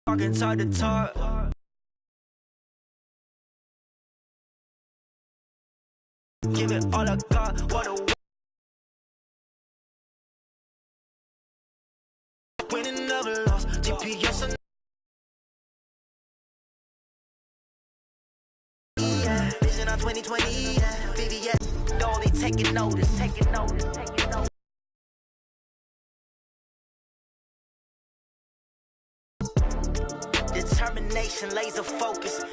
Walk inside the top. Give it all I got. What a winning, never lost. GPS and yeah. Vision on 2020. Yeah. VVS. Only taking notice. Taking notice. Taking notice. Determination, laser focus.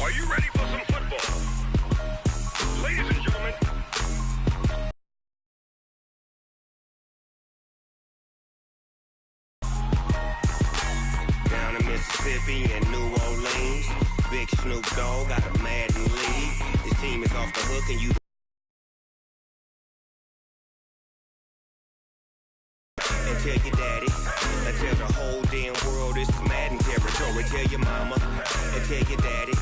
Are you ready for some football? Ladies and gentlemen. Down in Mississippi and New Orleans, Big Snoop Dogg got a Madden league. His team is off the hook and you and tell your daddy, and tell the whole damn world this is Madden territory. Tell your mama, and tell your daddy,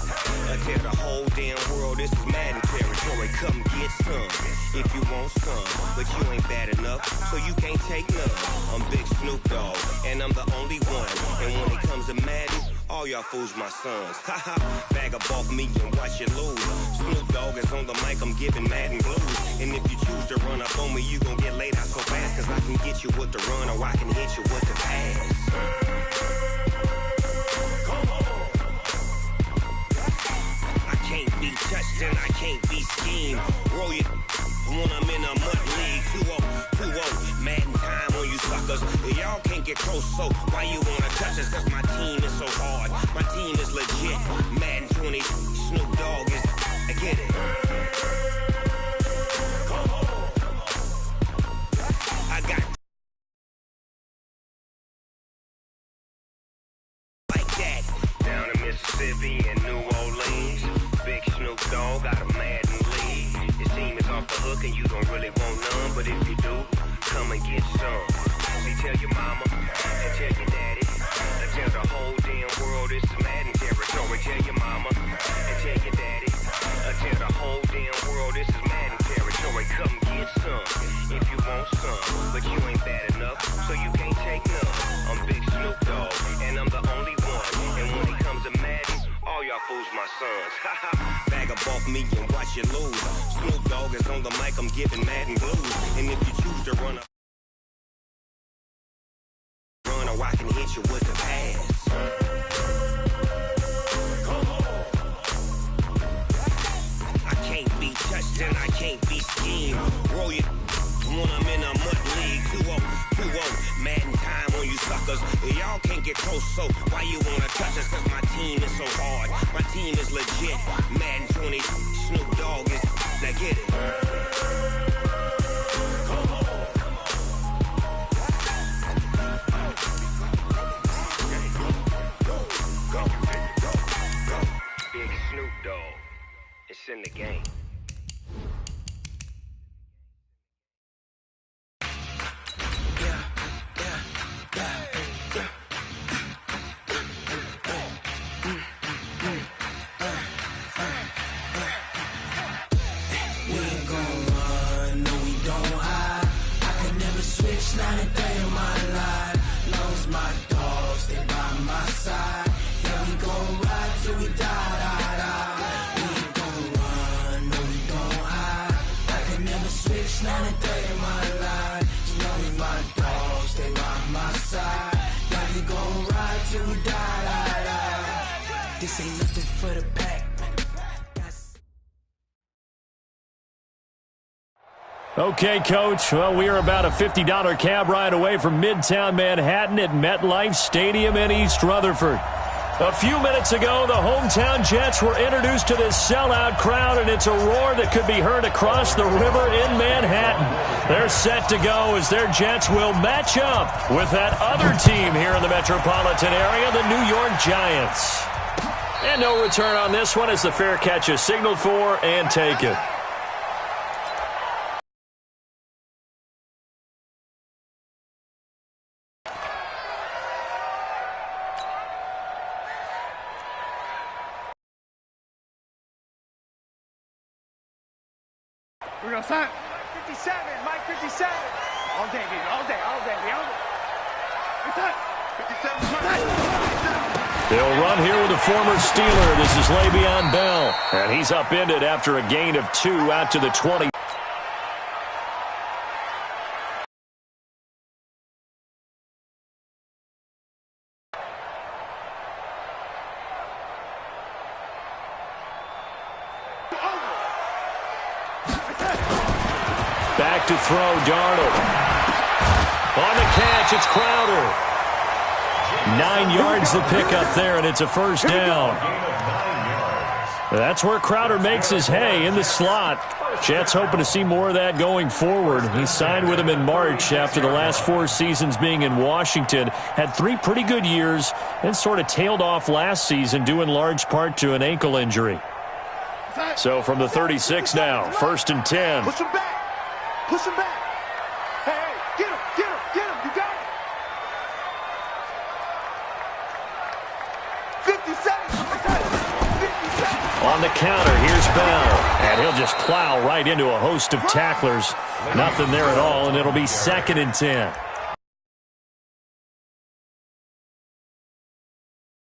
and tell the whole damn world this is Madden territory. Come get some, if you want some, but you ain't bad enough, so you can't take none. I'm Big Snoop Dogg, and I'm the only one, and when it comes to Madden, all y'all fools my sons. Haha, bag up off me and watch you lose. Snoop Dogg is on the mic, I'm giving Madden blues. And if you choose to run up on me, you gon' get laid out so fast, cause I can get you with the run or I can hit you with the pass. I can't be touched and I can't be schemed. Roll you when I'm in a mud league. 2-0, 2-0, Madden time on you suckers. Y'all can't get close, so why you wanna touch us? Cause my team is so hard, my team is legit. Madden 20, Snoop Dogg is, I get it. I got like that. Down in Mississippi and New Orleans, Big Snoop Dogg got a Madden league. His team is off the hook and you don't really want none, but if you do, come and get some. See, tell your mama and tell your daddy, and tell the whole damn world this is Madden territory. Tell your mama and tell your daddy, and tell the whole damn world this is Madden territory. Come get some if you want some, but you ain't bad enough, so you can't take none. I'm Big Snoop Dogg, and I'm the only one, and when it comes to Madden, all y'all fools my sons. Haha, bag up off me and watch you lose. Snoop Dogg is on the mic, I'm giving Madden blues, and if you choose to run or I can hit you with the pass. I can't be touched and I can't be schemed. Roll you when I'm in a mud league. 2-0, 2-0, Madden time on you suckers. Y'all can't get close, so why you wanna touch us? Cause my team is so hard, my team is legit. Madden 20, Snoop Dogg is, now get it. Big Snoop Dogg, it's in the game. We ain't gon' run, no we don't hide. I can never switch, not a day in my life. Long as my dogs, they by my side. Yeah, we gon' ride till we die, die, die. We ain't gon' run, no we don't hide. I can never switch, not a day in my life. Long as my dogs, they by my side. Yeah, we gon' ride till we die, die, die. This ain't nothing for the pack. Okay, Coach. Well, we are about a $50 cab ride away from Midtown Manhattan at MetLife Stadium in East Rutherford. A few minutes ago, the hometown Jets were introduced to this sellout crowd, and it's a roar that could be heard across the river in Manhattan. They're set to go as their Jets will match up with that other team here in the metropolitan area, the New York Giants. And no return on this one as the fair catch is signaled for and taken. We're going to sign. Mike 57, Mike 57. All day, baby, all day, all day, all day. It's hot. 57, They'll run here with a former Steeler. This is Le'Veon Bell. And he's upended after a gain of 2 out to the 20. Back to throw, Darnold. On the catch, it's Crowder. 9 yards the pickup there, and it's a first down. That's where Crowder makes his hay, in the slot. Jets hoping to see more of that going forward. He signed with him in March after the last 4 seasons being in Washington. Had 3 pretty good years and sort of tailed off last season due in large part to an ankle injury. So from the 36 now, 1st and 10. Push him back. Push him back. Hey, hey, get him, get him, get him. You got it. 57. On the counter, here's Bell. And he'll just plow right into a host of tacklers. Nothing there at all, and it'll be 2nd and 10.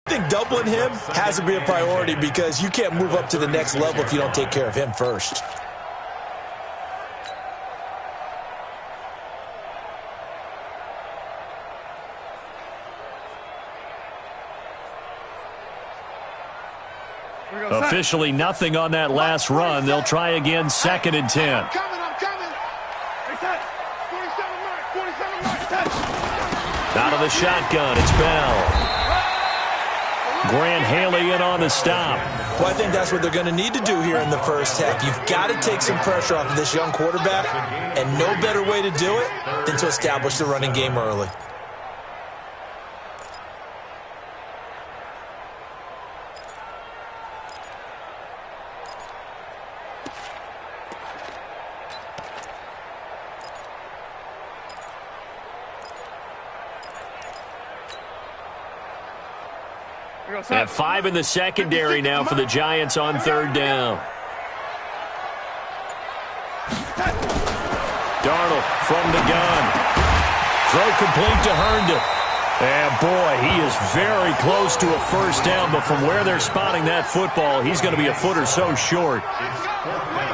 I think doubling him has to be a priority because you can't move up to the next level if you don't take care of him first. Officially nothing on that last run. They'll try again, 2nd and 10. I'm coming. Hey, 47 mark. Out of the shotgun, it's Bell. Grant Haley in on the stop. Well, I think that's what they're going to need to do here in the first half. You've got to take some pressure off of this young quarterback, and no better way to do it than to establish the running game early. At 5 in the secondary now for the Giants on 3rd down. Darnold from the gun. Throw complete to Herndon. And boy, he is very close to a first down, but from where they're spotting that football, he's going to be a foot or so short.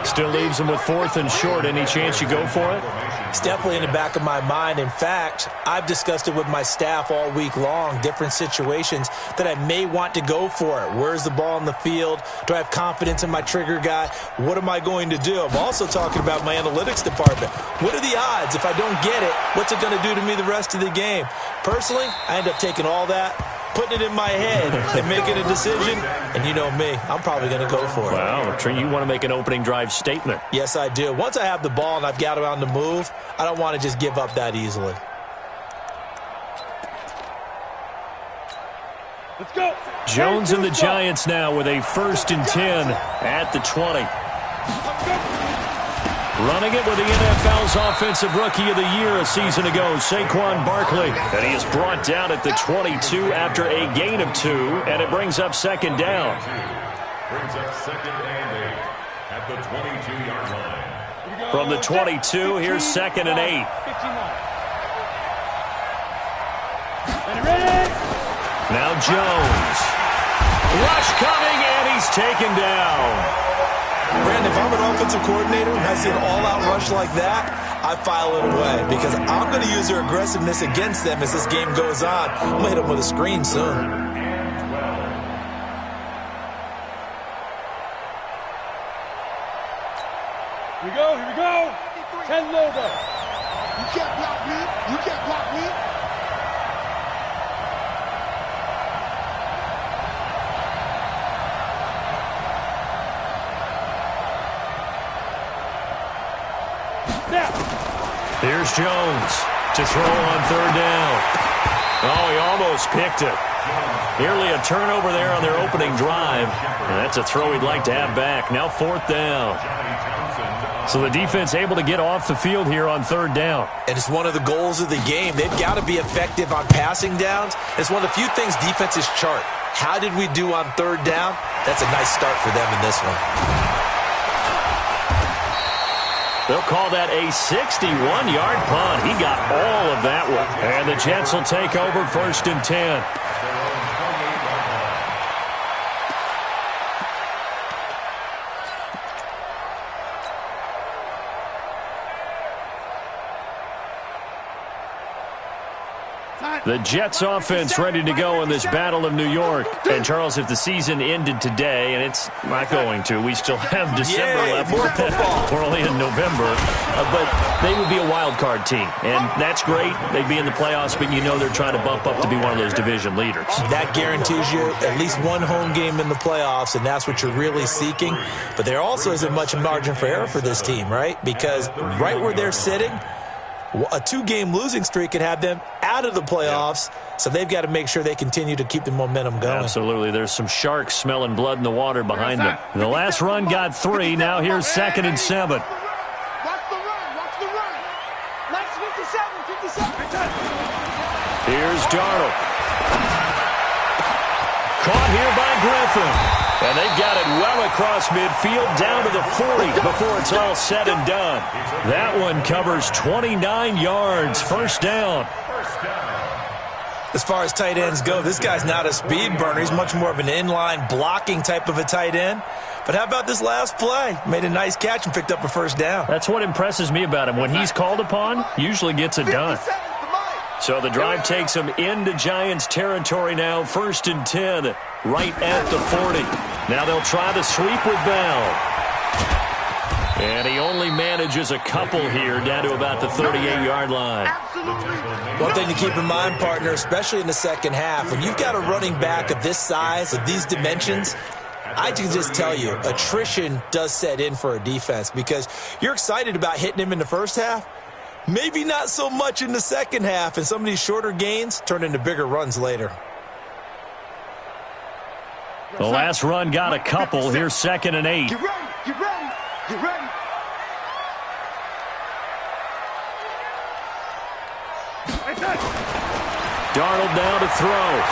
Still leaves him with 4th and short. Any chance you go for it? It's definitely in the back of my mind. In fact, I've discussed it with my staff all week long, different situations that I may want to go for it. Where's the ball in the field? Do I have confidence in my trigger guy? What am I going to do? I'm also talking about my analytics department. What are the odds? If I don't get it, what's it going to do to me the rest of the game? Personally, I end up taking all that, putting it in my head and making a decision, and you know me, I'm probably going to go for it. Wow, you want to make an opening drive statement. Yes, I do. Once I have the ball and I've got it on the move, I don't want to just give up that easily. Let's go. Jones and the Giants now with a 1st and 10 at the 20. Running it with the NFL's Offensive Rookie of the Year a season ago, Saquon Barkley. And he is brought down at the 22 after a gain of 2, and it brings up 2nd down. Brings up 2nd and 8 at the 22-yard line. From the 22, here's 2nd and 8. Now Jones. Rush coming, and he's taken down. Brandon, if I'm an offensive coordinator and I see an all-out rush like that, I file it away because I'm going to use their aggressiveness against them as this game goes on. I'm going to hit them with a screen soon. Here we go. 10 logo. You can't block me. You can't block me. Here's Jones to throw on 3rd down. Oh, he almost picked it. Nearly a turnover there on their opening drive. And that's a throw he'd like to have back. Now 4th down. So the defense able to get off the field here on 3rd down. And it's one of the goals of the game. They've got to be effective on passing downs. It's one of the few things defenses chart. How did we do on 3rd down? That's a nice start for them in this one. They'll call that a 61-yard punt. He got all of that one. And the Jets will take over 1st and 10. The Jets offense ready to go in this Battle of New York. And, Charles, if the season ended today, and it's not going to, we still have December left. More football. We're only in November. But they would be a wild card team. And that's great. They'd be in the playoffs, but you know they're trying to bump up to be one of those division leaders. That guarantees you at least one home game in the playoffs, and that's what you're really seeking. But there also isn't much margin for error for this team, right? Because right where they're sitting, a 2-game losing streak could have them out of the playoffs, so they've got to make sure they continue to keep the momentum going. Absolutely. There's some sharks smelling blood in the water behind them. The last run got 3. Now here's 2nd and 7. Watch the run. Watch the run. Let's 57. Here's Darnold. Caught here by Griffin. And they've got it well across midfield down to the 40 before it's all said and done. That one covers 29 yards. 1st down. As far as tight ends go, this guy's not a speed burner. He's much more of an inline blocking type of a tight end. But how about this last play? Made a nice catch and picked up a 1st down. That's what impresses me about him. When he's called upon, usually gets it done. So the drive takes him into Giants territory now. 1st and 10, right at the 40. Now they'll try the sweep with Bell. And he only manages a couple here down to about the 38-yard line. One thing to keep in mind, partner, especially in the second half, when you've got a running back of this size, of these dimensions, I can just tell you, attrition does set in for a defense because you're excited about hitting him in the first half. Maybe not so much in the second half, and some of these shorter gains turn into bigger runs later. The last run got a couple. Here's 2nd and 8. Get ready. Get ready. Get ready. Darnold now to throw.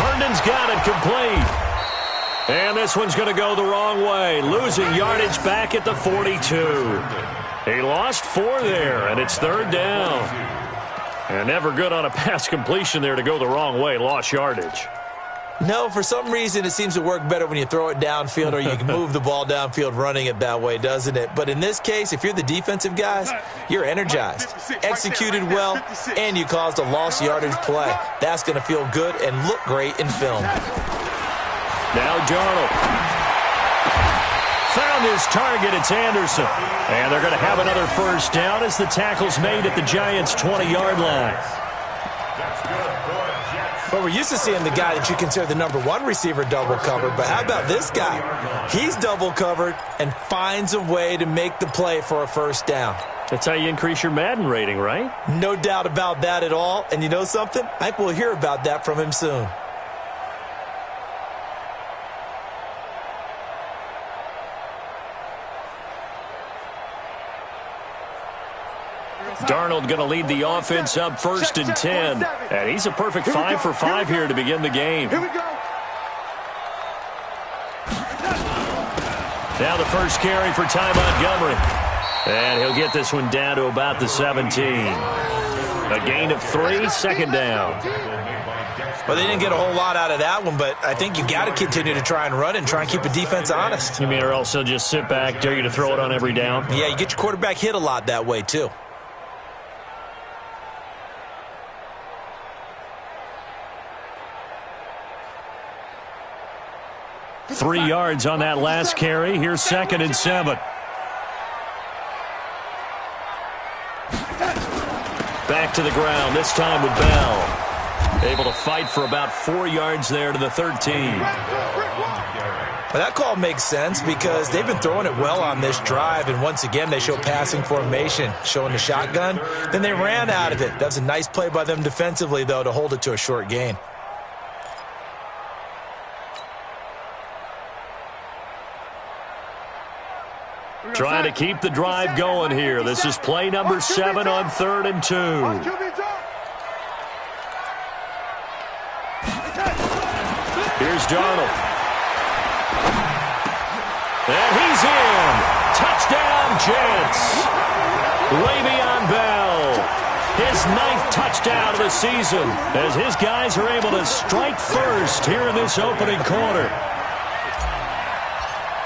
Herndon's got it complete. And this one's going to go the wrong way. Losing yardage back at the 42. He lost 4 there, and it's 3rd down. And never good on a pass completion there to go the wrong way. Lost yardage. No, for some reason it seems to work better when you throw it downfield or you can move the ball downfield running it that way, doesn't it? But in this case, if you're the defensive guys, you're energized, executed well, and you caused a lost yardage play. That's going to feel good and look great in film. Now Darnold. Found his target. It's Anderson. And they're going to have another 1st down as the tackle's made at the Giants' 20-yard line. Well, we're used to seeing the guy that you consider the number 1 receiver double covered, but how about this guy? He's double covered and finds a way to make the play for a 1st down. That's how you increase your Madden rating, right? No doubt about that at all. And you know something? I think we'll hear about that from him soon. Darnold going to lead the offense up 1st and 10. And he's a perfect 5 for 5 here to begin the game. Here we go. Now the first carry for Ty Montgomery. And he'll get this one down to about the 17. A gain of 3, 2nd down. Well, they didn't get a whole lot out of that one, but I think you got to continue to try and run and try and keep a defense honest. You mean or else they'll just sit back, dare you to throw it on every down? Yeah, you get your quarterback hit a lot that way, too. 3 yards on that last carry. Here's 2nd and 7. Back to the ground, this time with Bell. Able to fight for about 4 yards there to the 13. Well, that call makes sense because they've been throwing it well on this drive, and once again they show passing formation, showing the shotgun. Then they ran out of it. That was a nice play by them defensively, though, to hold it to a short gain. Trying to keep the drive going here. This is play number 7 on 3rd and 2. Here's Darnold. And he's in. Touchdown, Jets. Le'Veon Bell, his 9th touchdown of the season, as his guys are able to strike first here in this opening quarter.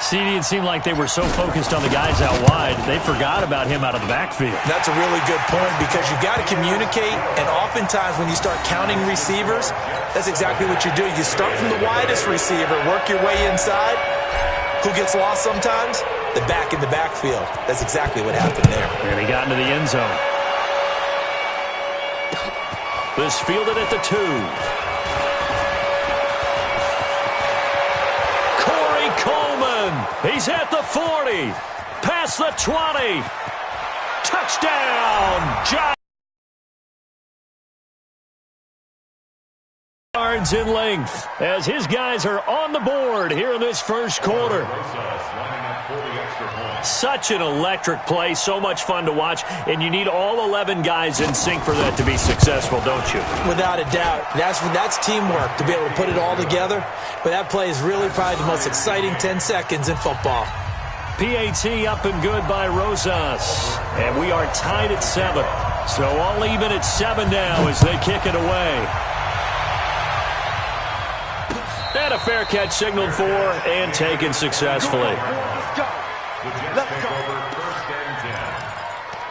CD, it seemed like they were so focused on the guys out wide, they forgot about him out of the backfield. That's a really good point, because you've got to communicate, and oftentimes when you start counting receivers, that's exactly what you do. You start from the widest receiver, work your way inside. Who gets lost sometimes? The back in the backfield. That's exactly what happened there. And he got into the end zone. This fielded at the 2. He's at the 40, past the 20. Touchdown, Giants. Yards in length as his guys are on the board here in this first quarter. Such an electric play, so much fun to watch, and you need all 11 guys in sync for that to be successful, don't you? Without a doubt. That's teamwork, to be able to put it all together. But that play is really probably the most exciting 10 seconds in football. PAT up and good by Rosas, and we are tied at 7. So all even at 7 now as they kick it away. And a fair catch signaled for and taken successfully. The Jets take over 1st and 10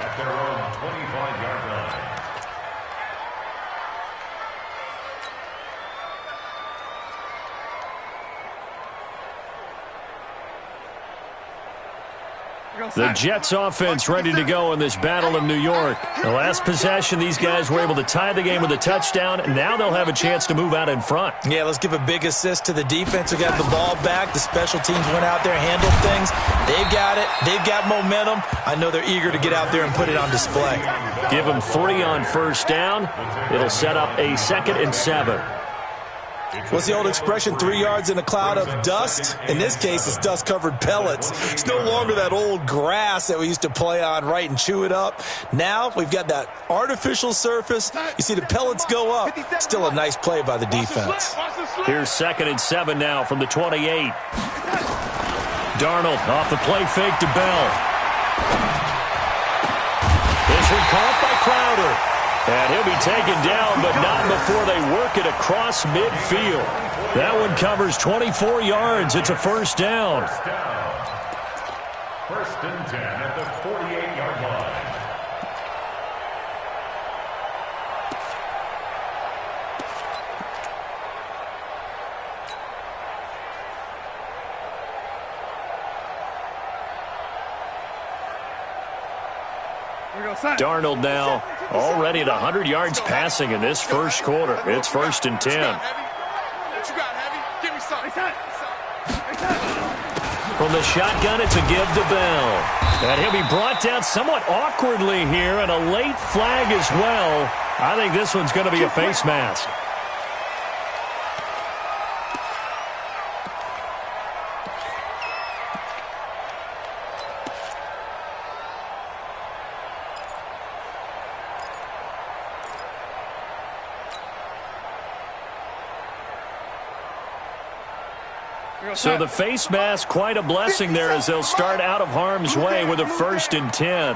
at their own 25-yard line. The Jets offense ready to go in this battle in New York. The last possession, these guys were able to tie the game with a touchdown, and now they'll have a chance to move out in front. Yeah, let's give a big assist to the defense who got the ball back. The special teams went out there, handled things. They've got it. They've got momentum. I know they're eager to get out there and put it on display. Give them 3 on first down. It'll set up a 2nd and 7. What's the old expression, 3 yards in a cloud of dust? In this case, it's dust-covered pellets. It's no longer that old grass that we used to play on, right, and chew it up. Now we've got that artificial surface. You see the pellets go up. Still a nice play by the defense. Here's 2nd and 7 now from the 28. Darnold off the play fake to Bell. This one caught by Crowder. And he'll be taken down, but not before they work it across midfield. That one covers 24 yards. It's a first down. 1st and 10 at the 48-yard line. Darnold now already at 100 yards passing in this first quarter. It's 1st and 10. From the shotgun, it's a give to Bell. And he'll be brought down somewhat awkwardly here, and a late flag as well. I think this one's going to be a face mask. So the face mask, quite a blessing there as they'll start out of harm's way with a 1st and 10.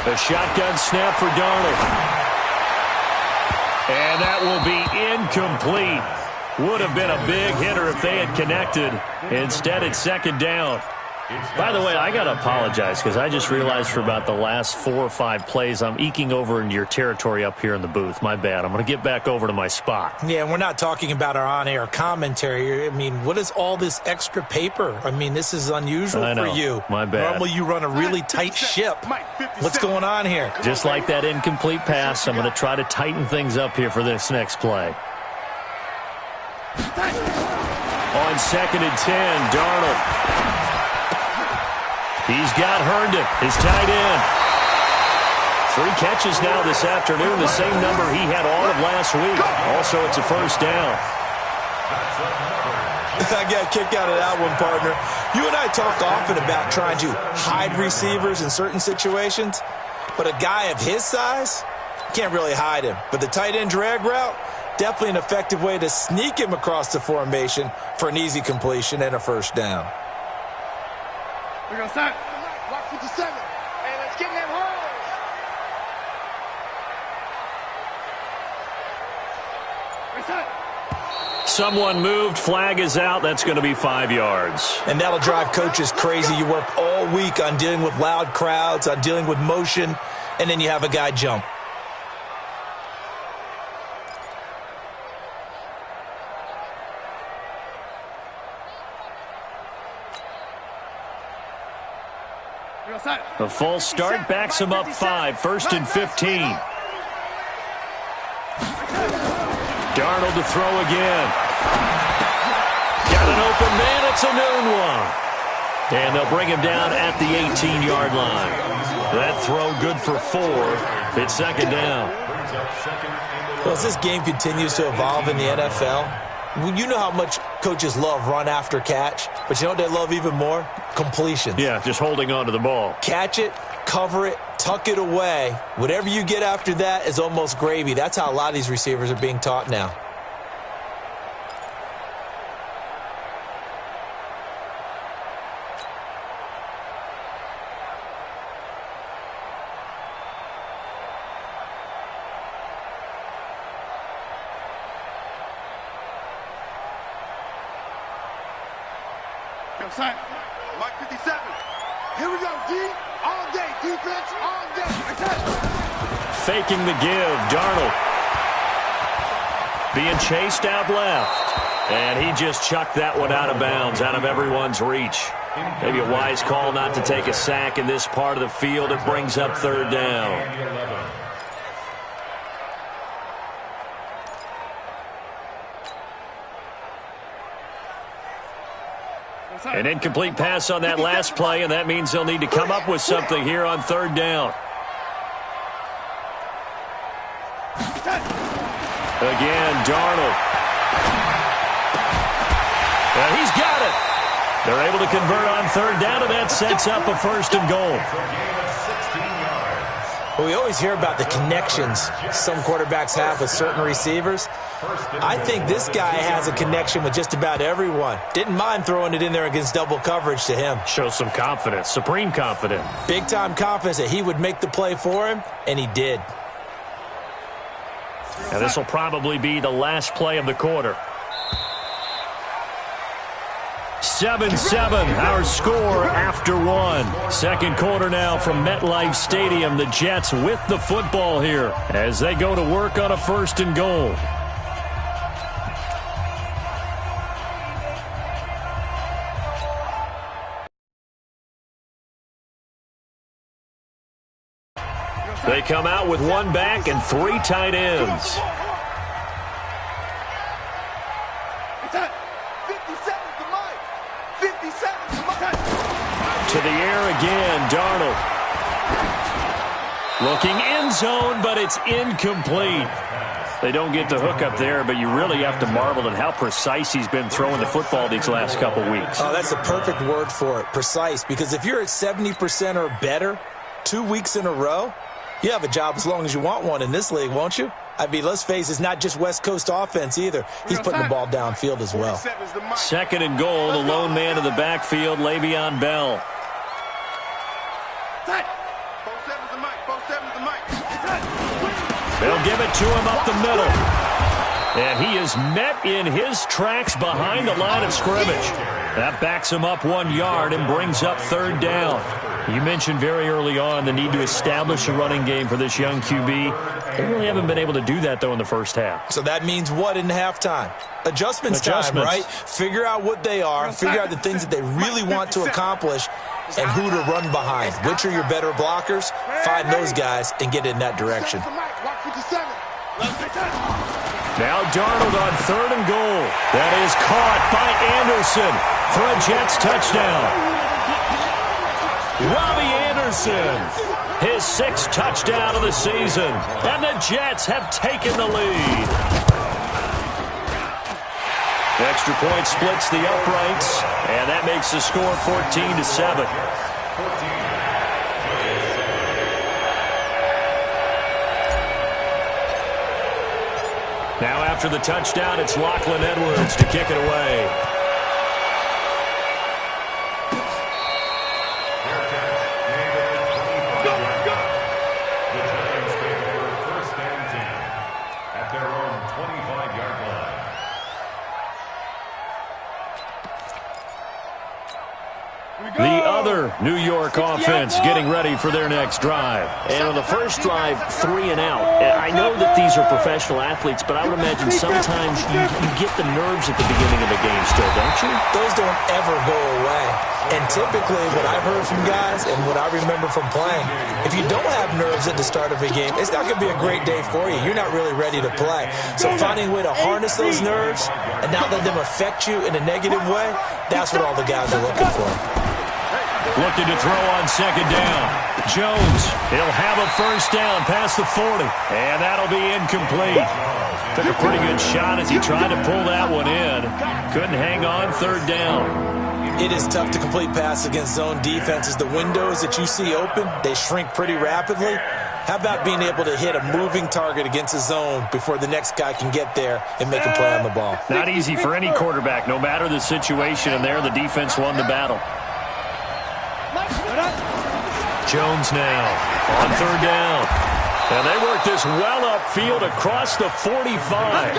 A shotgun snap for Darnold. And that will be incomplete. Would have been a big hitter if they had connected. Instead, it's 2nd down. By the way, I got to apologize because I just realized for about the last 4 or 5 plays, I'm eking over into your territory up here in the booth. My bad. I'm going to get back over to my spot. Yeah, we're not talking about our on-air commentary. I mean, what is all this extra paper? I mean, this is unusual for you. My bad. Normally you run a really tight ship. What's going on here? Just like that incomplete pass, I'm going to try to tighten things up here for this next play. On 2nd and 10, Darnold. He's got Herndon, his tight end. 3 catches now this afternoon, the same number he had all of last week. Also, it's a first down. I got a kick out of that one, partner. You and I talk often about trying to hide receivers in certain situations, but a guy of his size, can't really hide him. But the tight end drag route, Definitely an effective way to sneak him across the formation for an easy completion and a first down. We're going to start. Block 57. Hey, let's get in that hole. Someone moved. Flag is out. That's going to be 5 yards. And that'll drive coaches crazy. You work all week on dealing with loud crowds, on dealing with motion, and then you have a guy jump. The false start backs him up 5. First and 15. Darnold to throw again. Got an open man. It's a noon one. And they'll bring him down at the 18-yard line. That throw good for 4. It's second down. Well, as this game continues to evolve in the NFL, you know how much coaches love run after catch, but you know what they love even more? Completions. Yeah, just holding on to the ball. Catch it, cover it, tuck it away. Whatever you get after that is almost gravy. That's how a lot of these receivers are being taught now. Mark 57. Here we go, D. All day. Defense, all day. Faking the give. Darnold. Being chased out left. And he just chucked that one out of bounds, out of everyone's reach. Maybe a wise call not to take a sack in this part of the field. It brings up third down. An incomplete pass on that last play, and that means they'll need to come up with something here on third down. Again, Darnold. And he's got it. They're able to convert on third down, and that sets up a first and goal. Well, we always hear about the connections some quarterbacks have with certain receivers. I think this guy has a connection with just about everyone. Didn't mind throwing it in there against double coverage to him. Shows some confidence, supreme confidence. Big-time confidence that he would make the play for him, and he did. And this will probably be the last play of the quarter. 7-7, our score after one. Second quarter now from MetLife Stadium. The Jets with the football here as they go to work on a first and goal. They come out with one back and 3 tight ends. To the air again, Darnold. Looking end zone, but it's incomplete. They don't get the hook up there, but you really have to marvel at how precise he's been throwing the football these last couple weeks. Oh, that's the perfect word for it, precise. Because if you're at 70% or better 2 weeks in a row, you have a job as long as you want one in this league, won't you? I mean, let's face it, it's not just West Coast offense either. He's putting the ball downfield as well. Second and goal, the lone man in the backfield, Le'Veon Bell. They'll give it to him up the middle. And he is met in his tracks behind the line of scrimmage. That backs him up 1 yard and brings up third down. You mentioned very early on the need to establish a running game for this young QB. They really haven't been able to do that, though, in the first half. So that means what in halftime? Adjustments time, right? Figure out what they are, figure out the things that they really want to accomplish, and who to run behind. Which are your better blockers? Find those guys and get in that direction. Now Darnold on third and goal. That is caught by Anderson for a Jets touchdown. Robbie Anderson, his 6th touchdown of the season, and the Jets have taken the lead. The extra point splits the uprights, and that makes the score 14-7. Now after the touchdown, it's Lachlan Edwards to kick it away. The other New York offense getting ready for their next drive. And on the first drive, 3 and out. I know that these are professional athletes, but I would imagine sometimes you get the nerves at the beginning of a game still, don't you? Those don't ever go away. And typically what I've heard from guys and what I remember from playing, if you don't have nerves at the start of a game, it's not going to be a great day for you. You're not really ready to play. So finding a way to harness those nerves and not let them affect you in a negative way, that's what all the guys are looking for. Looking to throw on second down. Jones, he'll have a first down past the 40. And that'll be incomplete. Took a pretty good shot as he tried to pull that one in. Couldn't hang on third down. It is tough to complete passes against zone defenses. The windows that you see open, they shrink pretty rapidly. How about being able to hit a moving target against a zone before the next guy can get there and make a play on the ball? Not easy for any quarterback, no matter the situation. And there, the defense won the battle. Jones now on third down. And they work this well upfield across the 45.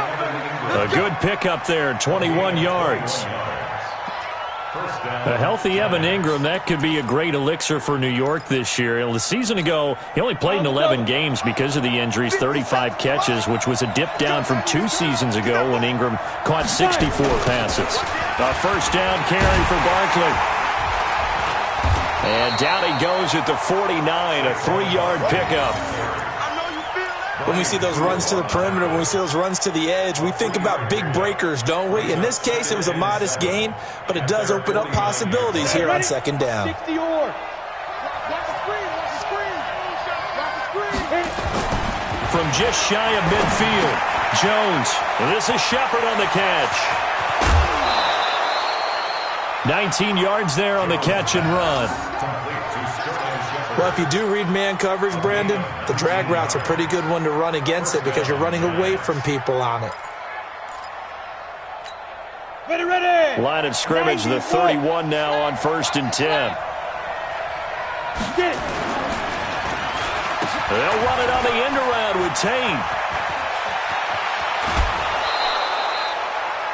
A good pickup there, 21 yards. A healthy Evan Ingram, that could be a great elixir for New York this year. The season ago, he only played in 11 games because of the injuries, 35 catches, which was a dip down from 2 seasons ago when Ingram caught 64 passes. A first down carry for Barkley. And down he goes at the 49, a 3-yard pickup. When we see those runs to the perimeter, when we see those runs to the edge, we think about big breakers, don't we? In this case, it was a modest gain, but it does open up possibilities here on second down. From just shy of midfield, Jones. This is Shepard on the catch. 19 yards there on the catch and run. Well, if you do read man coverage, Brandon, the drag route's a pretty good one to run against it because you're running away from people on it. Ready. Line of scrimmage, the 31 now on 1st and 10. They'll run it on the end around with Tate.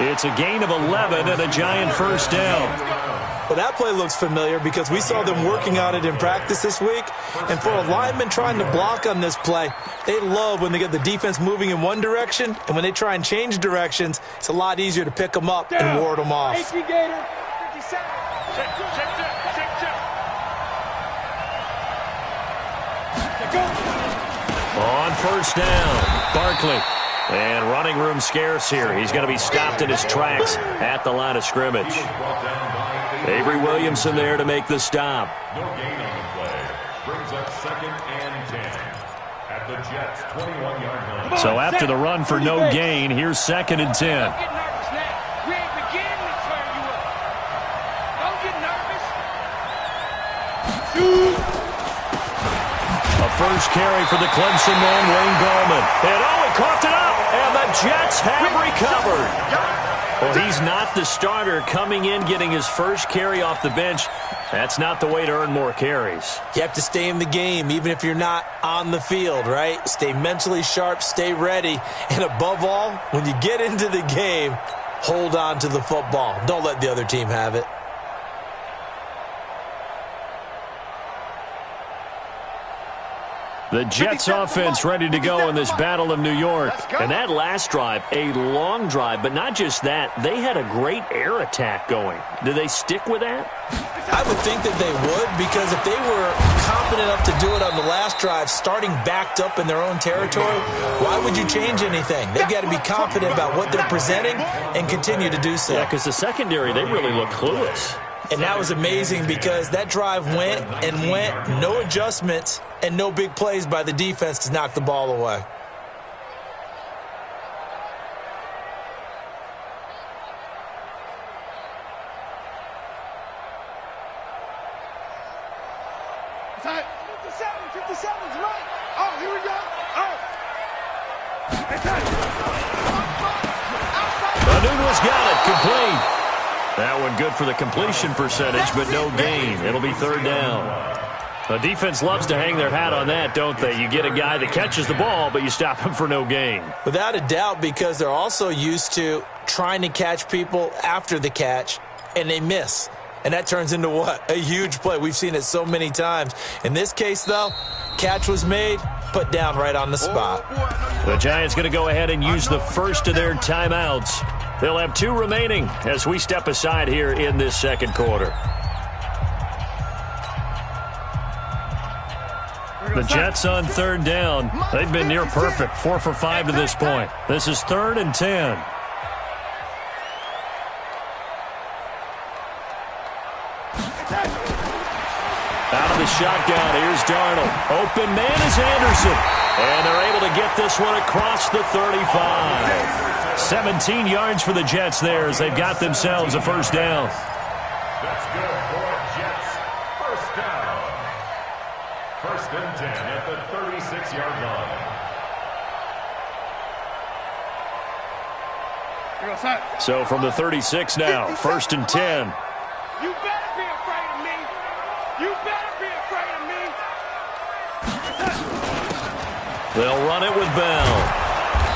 It's a gain of 11 and a giant first down. Well, that play looks familiar because we saw them working on it in practice this week. And for a lineman trying to block on this play, they love when they get the defense moving in one direction. And when they try and change directions, it's a lot easier to pick them up and ward them off. On first down, Barkley. And running room scarce here. He's going to be stopped in his tracks at the line of scrimmage. Avery Williamson there to make the stop. No gain on the play. Brings up 2nd and 10 at the Jets' 21-yard line. So after the run for no gain, here's 2nd and 10. A first carry for the Clemson man, Wayne Gallman. And he coughed it up, and the Jets have recovered. Well, he's not the starter coming in, getting his first carry off the bench. That's not the way to earn more carries. You have to stay in the game, even if you're not on the field, right? Stay mentally sharp, stay ready, and above all, when you get into the game, hold on to the football. Don't let the other team have it. The Jets offense ready to go in this Battle of New York. And that last drive, a long drive, but not just that. They had a great air attack going. Do they stick with that? I would think that they would, because if they were confident enough to do it on the last drive, starting backed up in their own territory, why would you change anything? They've got to be confident about what they're presenting and continue to do so. Yeah, because the secondary, they really look clueless. And that was amazing because that drive went and went, no adjustments, and no big plays by the defense to knock the ball away. Anunu's got it, complete. That one good for the completion percentage, but no gain. It'll be third down. The defense loves to hang their hat on that, don't they? You get a guy that catches the ball, but you stop him for no gain. Without a doubt, because they're also used to trying to catch people after the catch, and they miss. And that turns into what? A huge play. We've seen it so many times. In this case, though, catch was made, put down right on the spot. The Giants going to go ahead and use the first of their timeouts. They'll have 2 remaining as we step aside here in this second quarter. The Jets on third down. They've been near perfect, 4 for 5 to this point. This is 3rd and 10. Out of the shotgun, here's Darnold. Open man is Anderson. And they're able to get this one across the 35. 17 yards for the Jets there as they've got themselves a first down. That's good for Jets. First down. 1st and 10 at the 36-yard line. So from the 36 now, 1st and 10. You better be afraid of me. You better be afraid of me. They'll run it with Bell.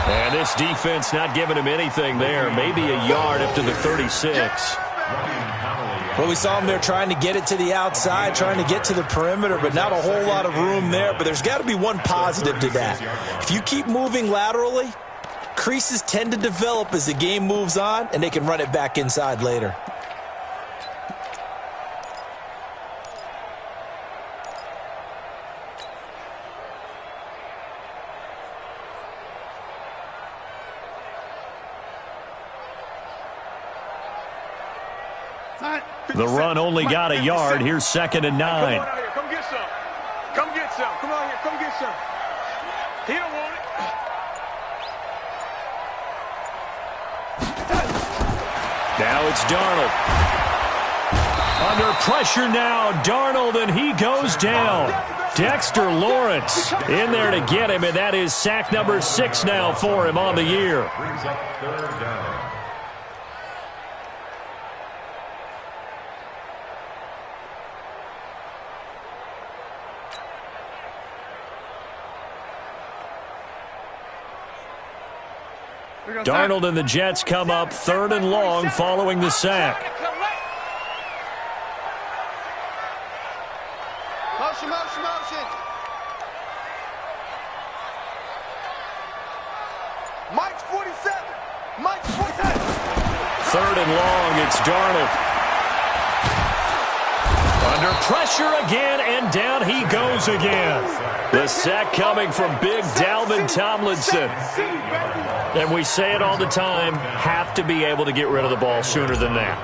And this defense not giving him anything there. Maybe a yard up to the 36. Well, we saw him there trying to get it to the outside, trying to get to the perimeter, but not a whole lot of room there. But there's got to be one positive to that. If you keep moving laterally, creases tend to develop as the game moves on, and they can run it back inside later. The run only got a yard. Here's 2nd and 9. Come on out here. Come get some. Come get some. Come on here. Come get some. He don't want it. Now it's Darnold. Under pressure now, Darnold, and he goes down. Dexter Lawrence in there to get him, and that is sack number 6 now for him on the year. Brings up third down. Darnold and the Jets come up 3rd and long following the sack. Motion, motion, motion. Mike's 47. Mike's 47. 3rd and long, it's Darnold. Under pressure again, and down he goes again. The sack coming from big Dalvin Tomlinson. And we say it all the time, have to be able to get rid of the ball sooner than that.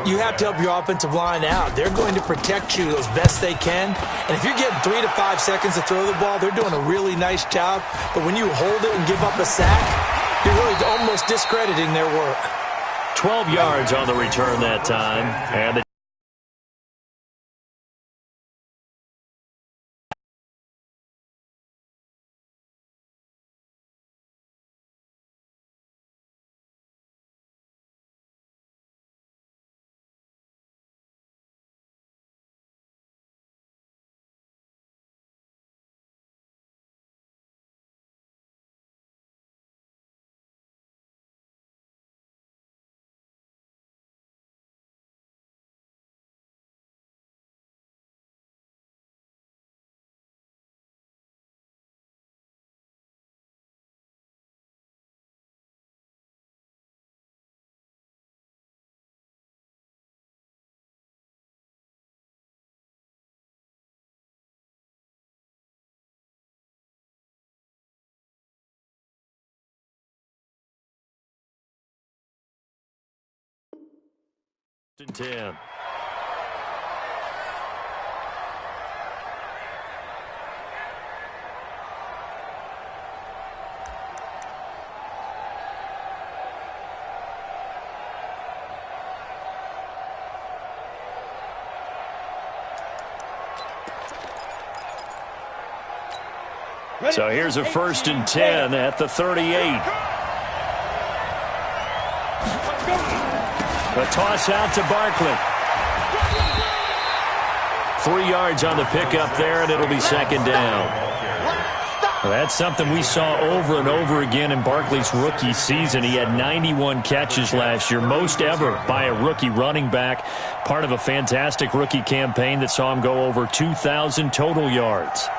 You have to help your offensive line out. They're going to protect you as best they can. And if you're getting 3 to 5 seconds to throw the ball, they're doing a really nice job. But when you hold it and give up a sack, you're really almost discrediting their work. 12 yards on the return that time. And the and 10. So here's a 1st and 10 at the 38. The toss out to Barkley. 3 yards on the pickup there, and it'll be 2nd down. Well, that's something we saw over and over again in Barkley's rookie season. He had 91 catches last year, most ever by a rookie running back, part of a fantastic rookie campaign that saw him go over 2,000 total yards.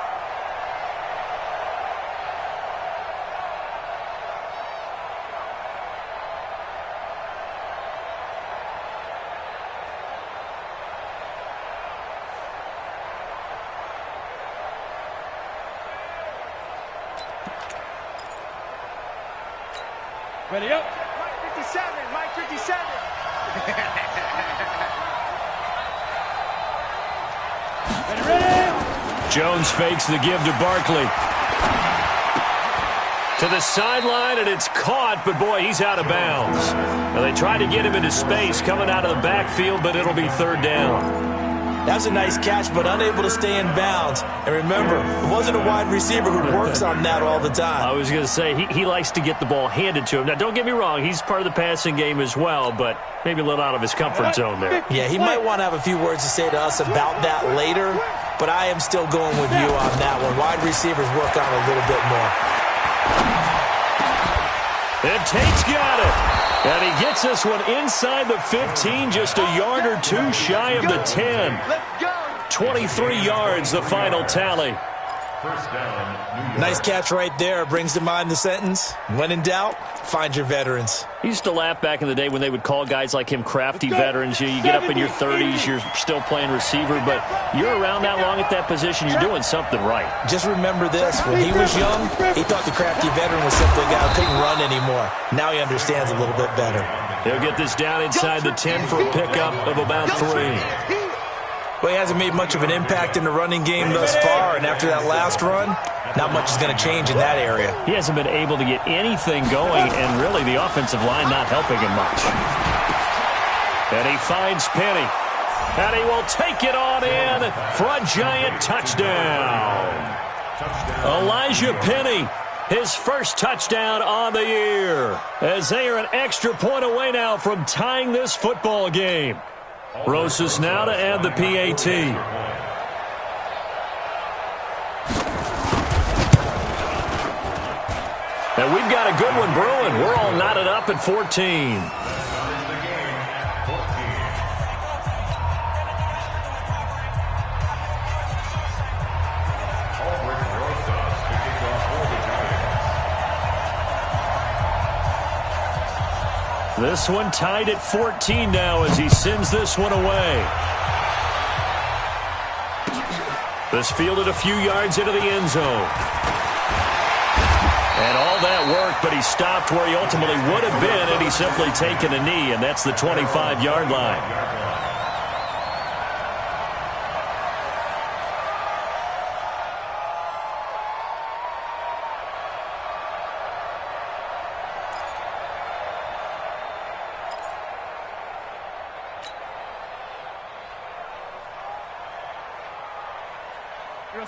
Ready up. Mike 57. Mike 57. Ready. Jones fakes the give to Barkley. To the sideline, and it's caught, but boy, he's out of bounds. Now, they tried to get him into space coming out of the backfield, but it'll be 3rd down. That was a nice catch, but unable to stay in bounds. And remember, it wasn't a wide receiver who works on that all the time. I was going to say, he likes to get the ball handed to him. Now, don't get me wrong, he's part of the passing game as well, but maybe a little out of his comfort zone there. Yeah, he might want to have a few words to say to us about that later, but I am still going with you on that one. Wide receivers work on a little bit more. And Tate's got it. And he gets this one inside the 15, just a yard or two shy of the 10. 23 yards, the final tally. Nice catch right there. Brings to mind the sentence, when in doubt, find your veterans. He used to laugh back in the day when they would call guys like him crafty veterans. You get up in your 30s, you're still playing receiver, but you're around that long at that position, you're doing something right. Just remember this, when he was young, he thought the crafty veteran was simply a guy who couldn't run anymore. Now he understands a little bit better. He'll get this down inside the 10 for a pickup of about 3. Well, he hasn't made much of an impact in the running game thus far, and after that last run, not much is going to change in that area. He hasn't been able to get anything going, and really the offensive line not helping him much. And he finds Penny. And he will take it on in for a giant touchdown. Elijah Penny, his first touchdown on the year, as they are an extra point away now from tying this football game. Rosas now to add the PAT. And we've got a good one brewing. We're all knotted up at 14. This one tied at 14 now as he sends this one away. This fielded a few yards into the end zone. And all that worked, but he stopped where he ultimately would have been had he simply taken a knee, and that's the 25-yard line.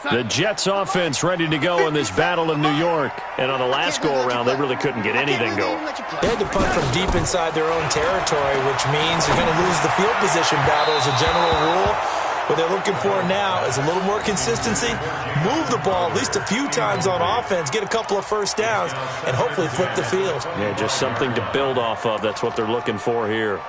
The Jets offense ready to go in this battle in New York. And on the last go-around, they really couldn't get anything going. They had to punt from deep inside their own territory, which means you're going to lose the field position battle as a general rule. What they're looking for now is a little more consistency, move the ball at least a few times on offense, get a couple of first downs, and hopefully flip the field. Yeah, just something to build off of. That's what they're looking for here.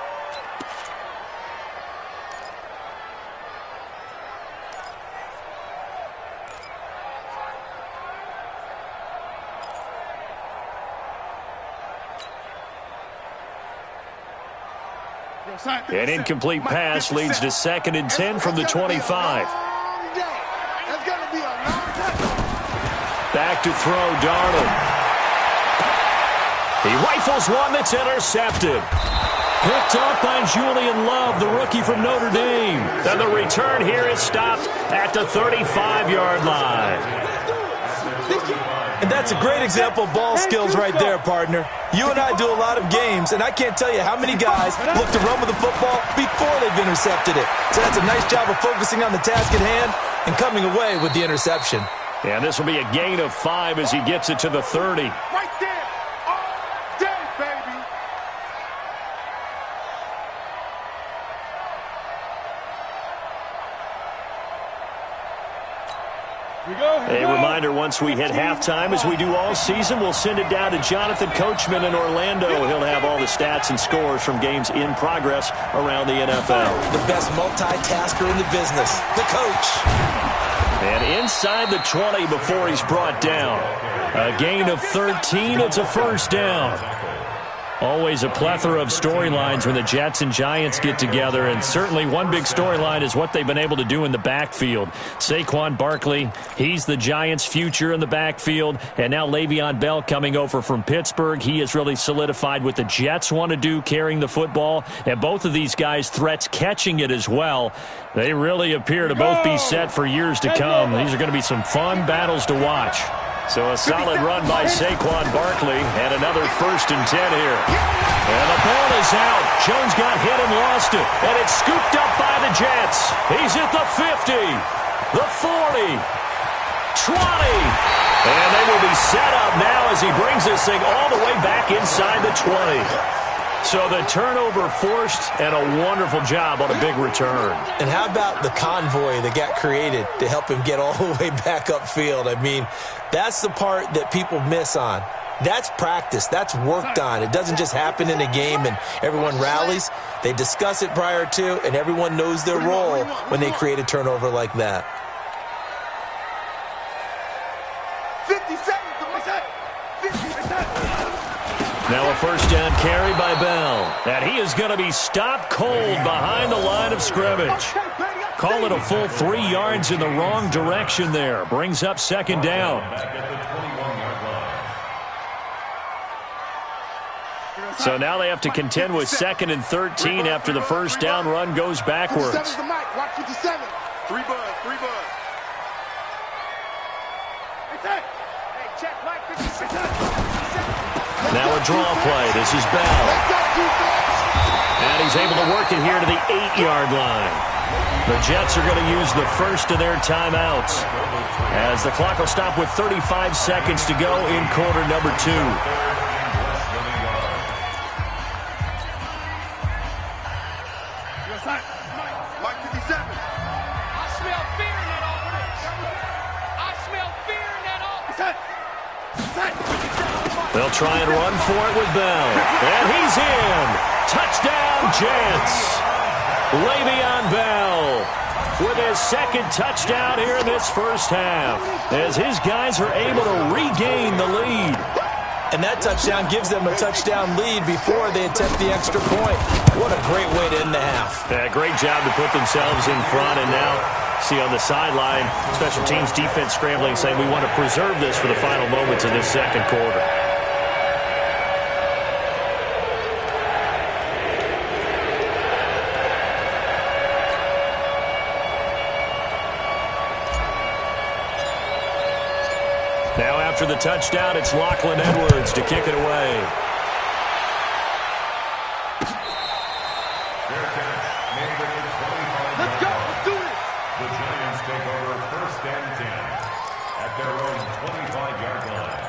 An incomplete pass leads to 2nd and 10 from the 25. Back to throw, Darnold. He rifles one that's intercepted. Picked up by Julian Love, the rookie from Notre Dame. And the return here is stopped at the 35-yard line. And that's a great example of ball skills right there, partner. You and I do a lot of games, and I can't tell you how many guys look to run with the football before they've intercepted it. So that's a nice job of focusing on the task at hand and coming away with the interception. And this will be a gain of 5 as he gets it to the 30. Right there. All day, baby. A reminder, once we hit halftime, as we do all season, we'll send it down to Jonathan Coachman in Orlando. He'll have all the stats and scores from games in progress around the NFL. The best multitasker in the business, the coach. And inside the 20 before he's brought down. A gain of 13, it's a first down. Always a plethora of storylines when the Jets and Giants get together, and certainly one big storyline is what they've been able to do in the backfield. Saquon Barkley, he's the Giants' future in the backfield, and now Le'Veon Bell coming over from Pittsburgh. He has really solidified what the Jets want to do carrying the football, and both of these guys threats catching it as well. They really appear to both be set for years to come. These are going to be some fun battles to watch. So a solid run by Saquon Barkley, and another 1st and 10 here. And the ball is out. Jones got hit and lost it, and it's scooped up by the Jets. He's at the 50, the 40, 20, and they will be set up now as he brings this thing all the way back inside the 20. So the turnover forced, and a wonderful job on a big return. And how about the convoy that got created to help him get all the way back upfield? I mean, that's the part that people miss on. That's practice. That's worked on. It doesn't just happen in a game and everyone rallies. They discuss it prior to, and everyone knows their role when they create a turnover like that. 50 seconds. 50 seconds. Now a first down carry by Bell. And he is going to be stopped cold behind the line of scrimmage. Call it a full 3 yards in the wrong direction there. Brings up 2nd down. So now they have to contend with 2nd and 13 after the first down run goes backwards. 57's the mic. Watch 57. 3 buzz. Hey, check, Mike. 57. Now a draw play. This is Bell. And he's able to work it here to the 8-yard line. The Jets are going to use the first of their timeouts, as the clock will stop with 35 seconds to go in quarter number 2. Mike 57. I smell fear in that offense. They'll try and run for it with Bell. And he's in. Touchdown, Jets. Le'Veon Bell with his 2nd touchdown here in this first half, as his guys are able to regain the lead. And that touchdown gives them a touchdown lead before they attempt the extra point. What a great way to end the half. Yeah, great job to put themselves in front, and now see on the sideline, special teams defense scrambling, saying we want to preserve this for the final moments of this 2nd quarter. Now after the touchdown, it's Lachlan Edwards to kick it away. Let's go. Let's do it. The Giants take over 1st and 10 at their own 25-yard line.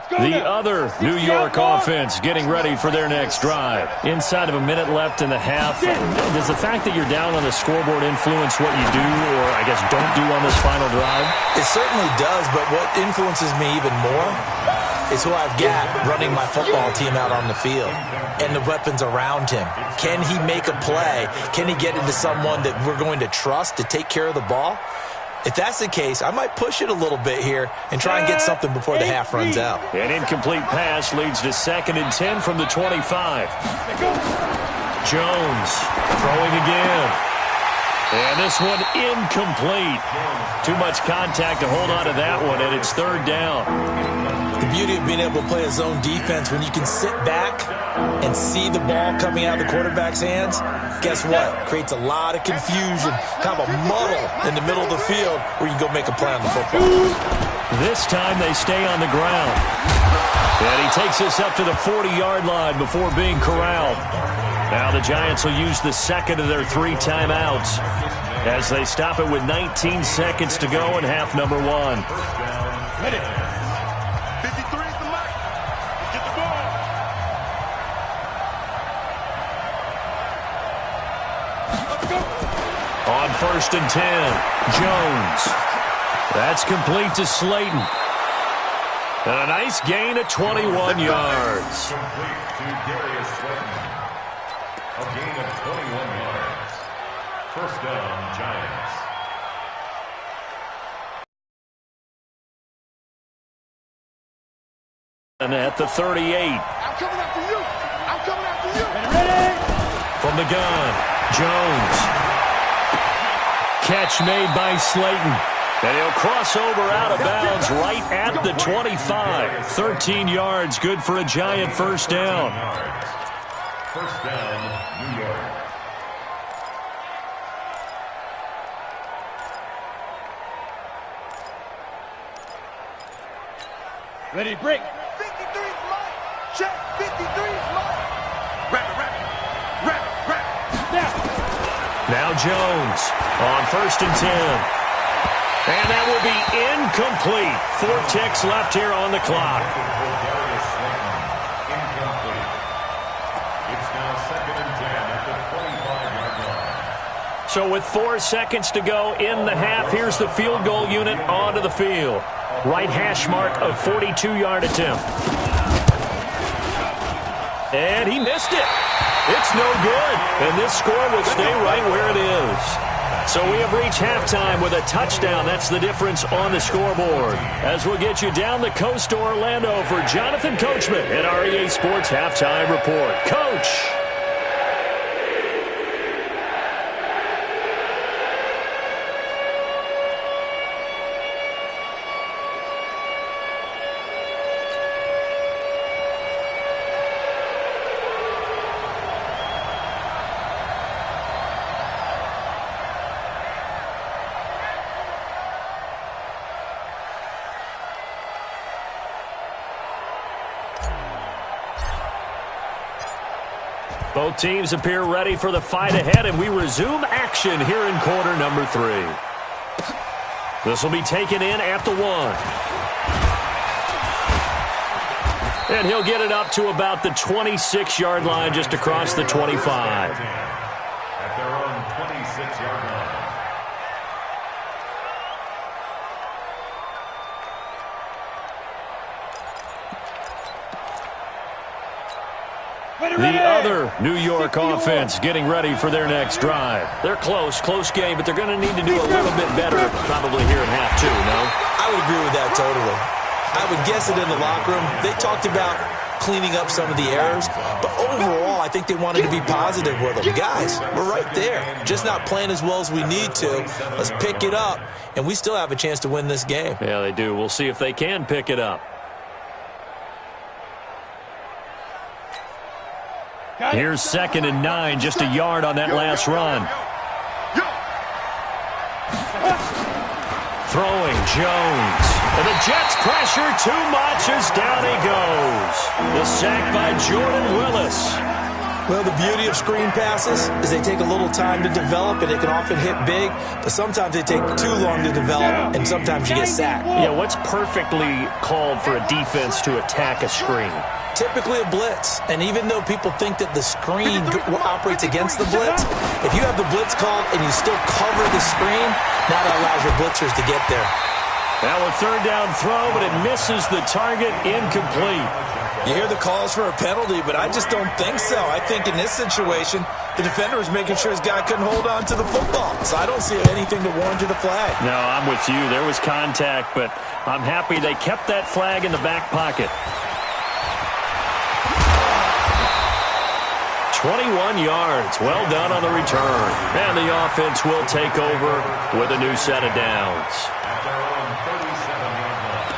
The other New York offense getting ready for their next drive. Inside of a minute left in the half, does the fact that you're down on the scoreboard influence what you do, or I guess don't do on this final drive? It certainly does, but what influences me even more is who I've got running my football team out on the field and the weapons around him. Can he make a play? Can he get into someone that we're going to trust to take care of the ball? If that's the case, I might push it a little bit here and try and get something before the half runs out. An incomplete pass leads to 2nd and 10 from the 25. Jones throwing again. And this one incomplete. Too much contact to hold on to that one, and it's 3rd down. The beauty of being able to play a zone defense, when you can sit back and see the ball coming out of the quarterback's hands, guess what? Creates a lot of confusion, kind of a muddle in the middle of the field where you can go make a play on the football. This time they stay on the ground. And he takes us up to the 40-yard line before being corralled. Now the Giants will use the second of their 3 timeouts as they stop it with 19 seconds to go in half number 1. Ready. 53 is the mark. Get the ball. Let's go. On 1st and 10, Jones. That's complete to Slayton. And a nice gain of 21 yards. Complete to Darius Slayton. A gain of 21 yards. First down, Giants. And at the 38. I'm coming after you. I'm coming after you. Ready? From the gun, Jones. Catch made by Slayton. And he'll cross over out of bounds right at the 25. 13 yards, good for a Giant first down. First down, New York. Ready, break. 53 is mine. Check. 53 is mine. Wrap it. Now Jones on 1st and 10. And that will be incomplete. 4 ticks left here on the clock. Darius Slayton, incomplete. It's now 2nd and 10 at the 25-yard line. So with 4 seconds to go in the half, here's the field goal unit onto the field. Right hash mark of 42-yard attempt. And he missed it. It's no good. And this score will stay right where it is. So we have reached halftime with a touchdown. That's the difference on the scoreboard. As we'll get you down the coast to Orlando for Jonathan Coachman at our EA Sports Halftime Report. Coach. Both teams appear ready for the fight ahead, and we resume action here in quarter number 3. This will be taken in at the 1. And he'll get it up to about the 26-yard line, just across the 25. At their own 26-yard line. The other New York offense getting ready for their next drive. They're close game, but they're going to need to do a little bit better probably here in half 2, no? I would agree with that totally. I would guess it in the locker room. They talked about cleaning up some of the errors, but overall, I think they wanted to be positive with them. Guys, we're right there. Just not playing as well as we need to. Let's pick it up, and we still have a chance to win this game. Yeah, they do. We'll see if they can pick it up. Here's 2nd and 9, just a yard on that last run. Throwing Jones. And the Jets pressure too much as down he goes. The sack by Jordan Willis. Well, the beauty of screen passes is they take a little time to develop, and it can often hit big, but sometimes they take too long to develop, and sometimes you get sacked. Yeah, what's perfectly called for a defense to attack a screen? Typically a blitz, and even though people think that the screen operates against the blitz, if you have the blitz called and you still cover the screen, now that allows your blitzers to get there. Now a 3rd down throw, but it misses the target, incomplete. You hear the calls for a penalty, but I just don't think so. I think in this situation, the defender was making sure his guy couldn't hold on to the football. So I don't see anything to warrant a flag. No, I'm with you. There was contact, but I'm happy they kept that flag in the back pocket. 21 yards. Well done on the return. And the offense will take over with a new set of downs. At their own 37-yard line.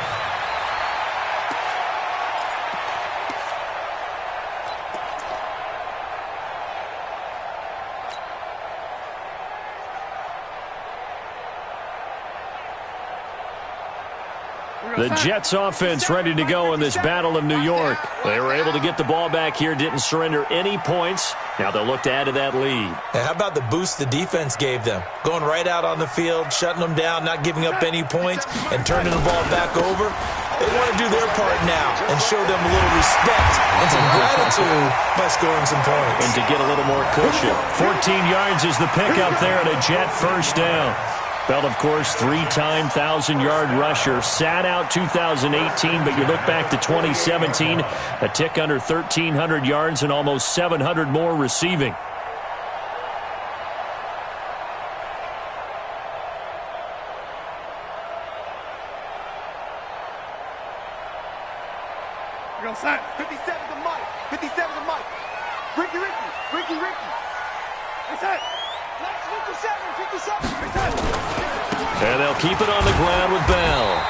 The Jets offense ready to go in this Battle of New York. They were able to get the ball back here, didn't surrender any points. Now they'll look to add to that lead. And how about the boost the defense gave them? Going right out on the field, shutting them down, not giving up any points, and turning the ball back over. They want to do their part now and show them a little respect and some gratitude by scoring some points. And to get a little more cushion. 14 yards is the pickup there and a Jet first down. Bell, of course, three-time 1,000-yard rusher. Sat out 2018, but you look back to 2017, a tick under 1,300 yards and almost 700 more receiving. Go side. 57 to Mike. 57 to Mike. Ricky. It's it. Next 57. And they'll keep it on the ground with Bell.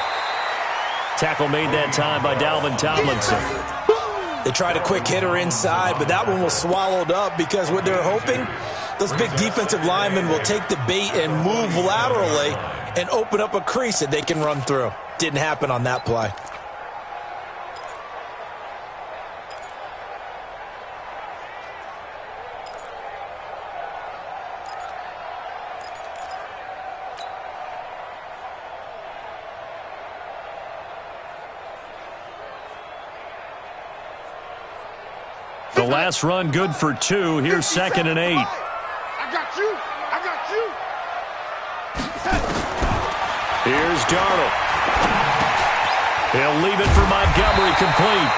Tackle made that time by Dalvin Tomlinson. They tried a quick hitter inside, but that one was swallowed up because what they're hoping, those big defensive linemen will take the bait and move laterally and open up a crease that they can run through. Didn't happen on that play. The last run good for 2. Here's 2nd and 8. I got you. Here's Darnold. He'll leave it for Montgomery, complete.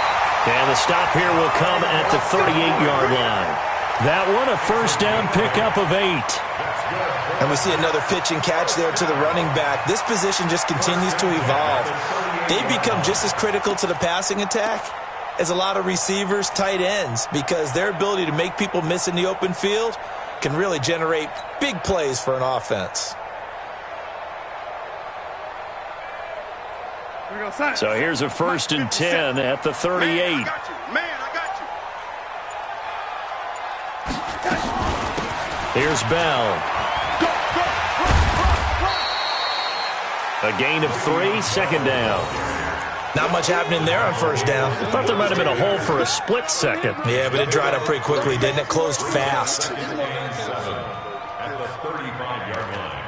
And the stop here will come at the 38-yard line. That one a first down pickup of 8. And we see another pitch and catch there to the running back. This position just continues to evolve. They become just as critical to the passing attack as a lot of receivers, tight ends, because their ability to make people miss in the open field can really generate big plays for an offense. So here's a 1st and 10 at the 38. Man, I got you. Here's Bell. A gain of 3, 2nd down. Not much happening there on first down. I thought there might have been a hole for a split second. Yeah, but it dried up pretty quickly, didn't it? Closed fast. At the 35-yard line.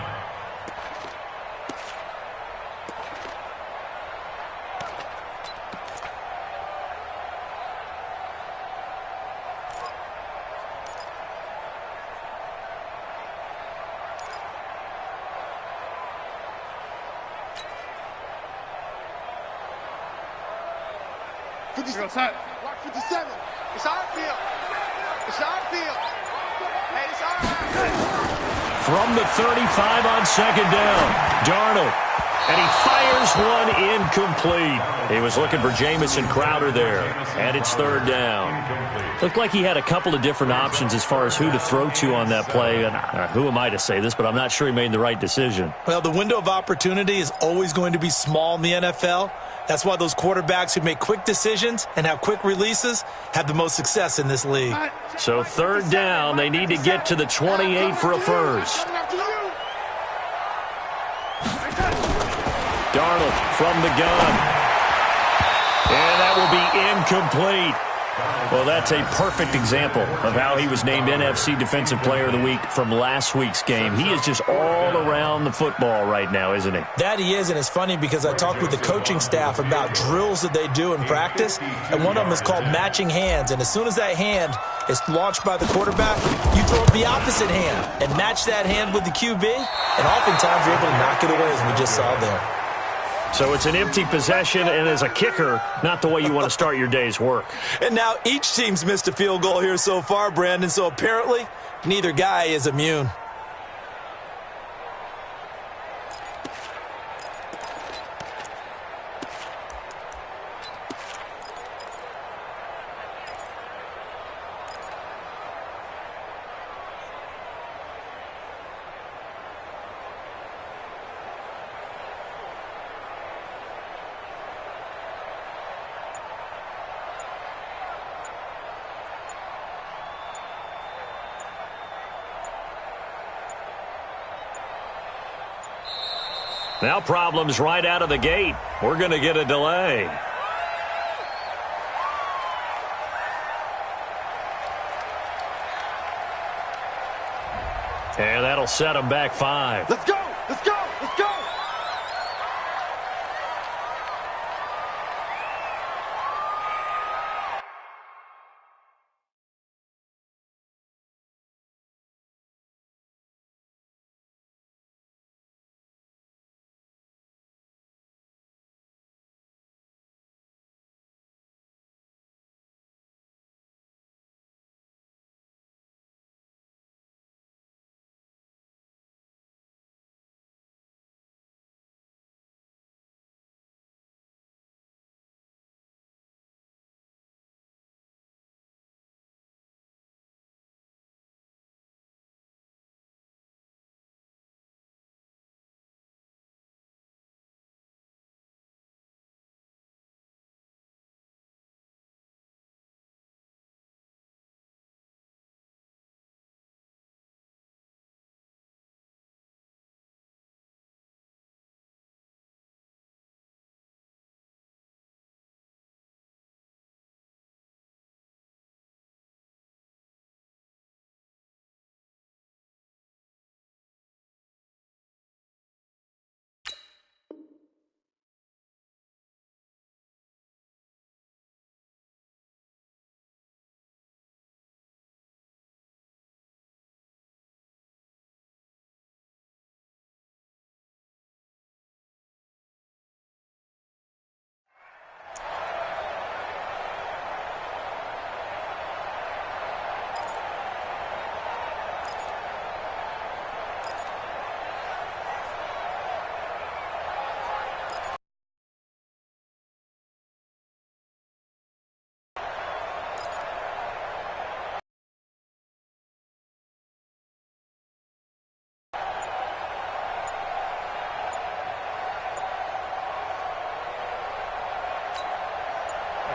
Watch 57. It's our field. Hey, it's our field. From the 35 on 2nd down, Darnold. And he fires one incomplete. He was looking for Jamison Crowder there. And it's 3rd down. Looked like he had a couple of different options as far as who to throw to on that play. And who am I to say this, but I'm not sure he made the right decision. Well, the window of opportunity is always going to be small in the NFL. That's why those quarterbacks who make quick decisions and have quick releases have the most success in this league. So 3rd down, they need to get to the 28 for a first. Darnold from the gun. And that will be incomplete. Well, that's a perfect example of how he was named NFC Defensive Player of the Week from last week's game. He is just all around the football right now, isn't he? That he is, and it's funny because I talked with the coaching staff about drills that they do in practice, and one of them is called matching hands. And as soon as that hand is launched by the quarterback, you throw up the opposite hand and match that hand with the QB, and oftentimes you're able to knock it away, as we just saw there. So it's an empty possession, and as a kicker, not the way you want to start your day's work. And now each team's missed a field goal here so far, Brandon, so apparently neither guy is immune. Now problems right out of the gate. We're going to get a delay. And that'll set them back 5. Let's go! Let's go! Let's go!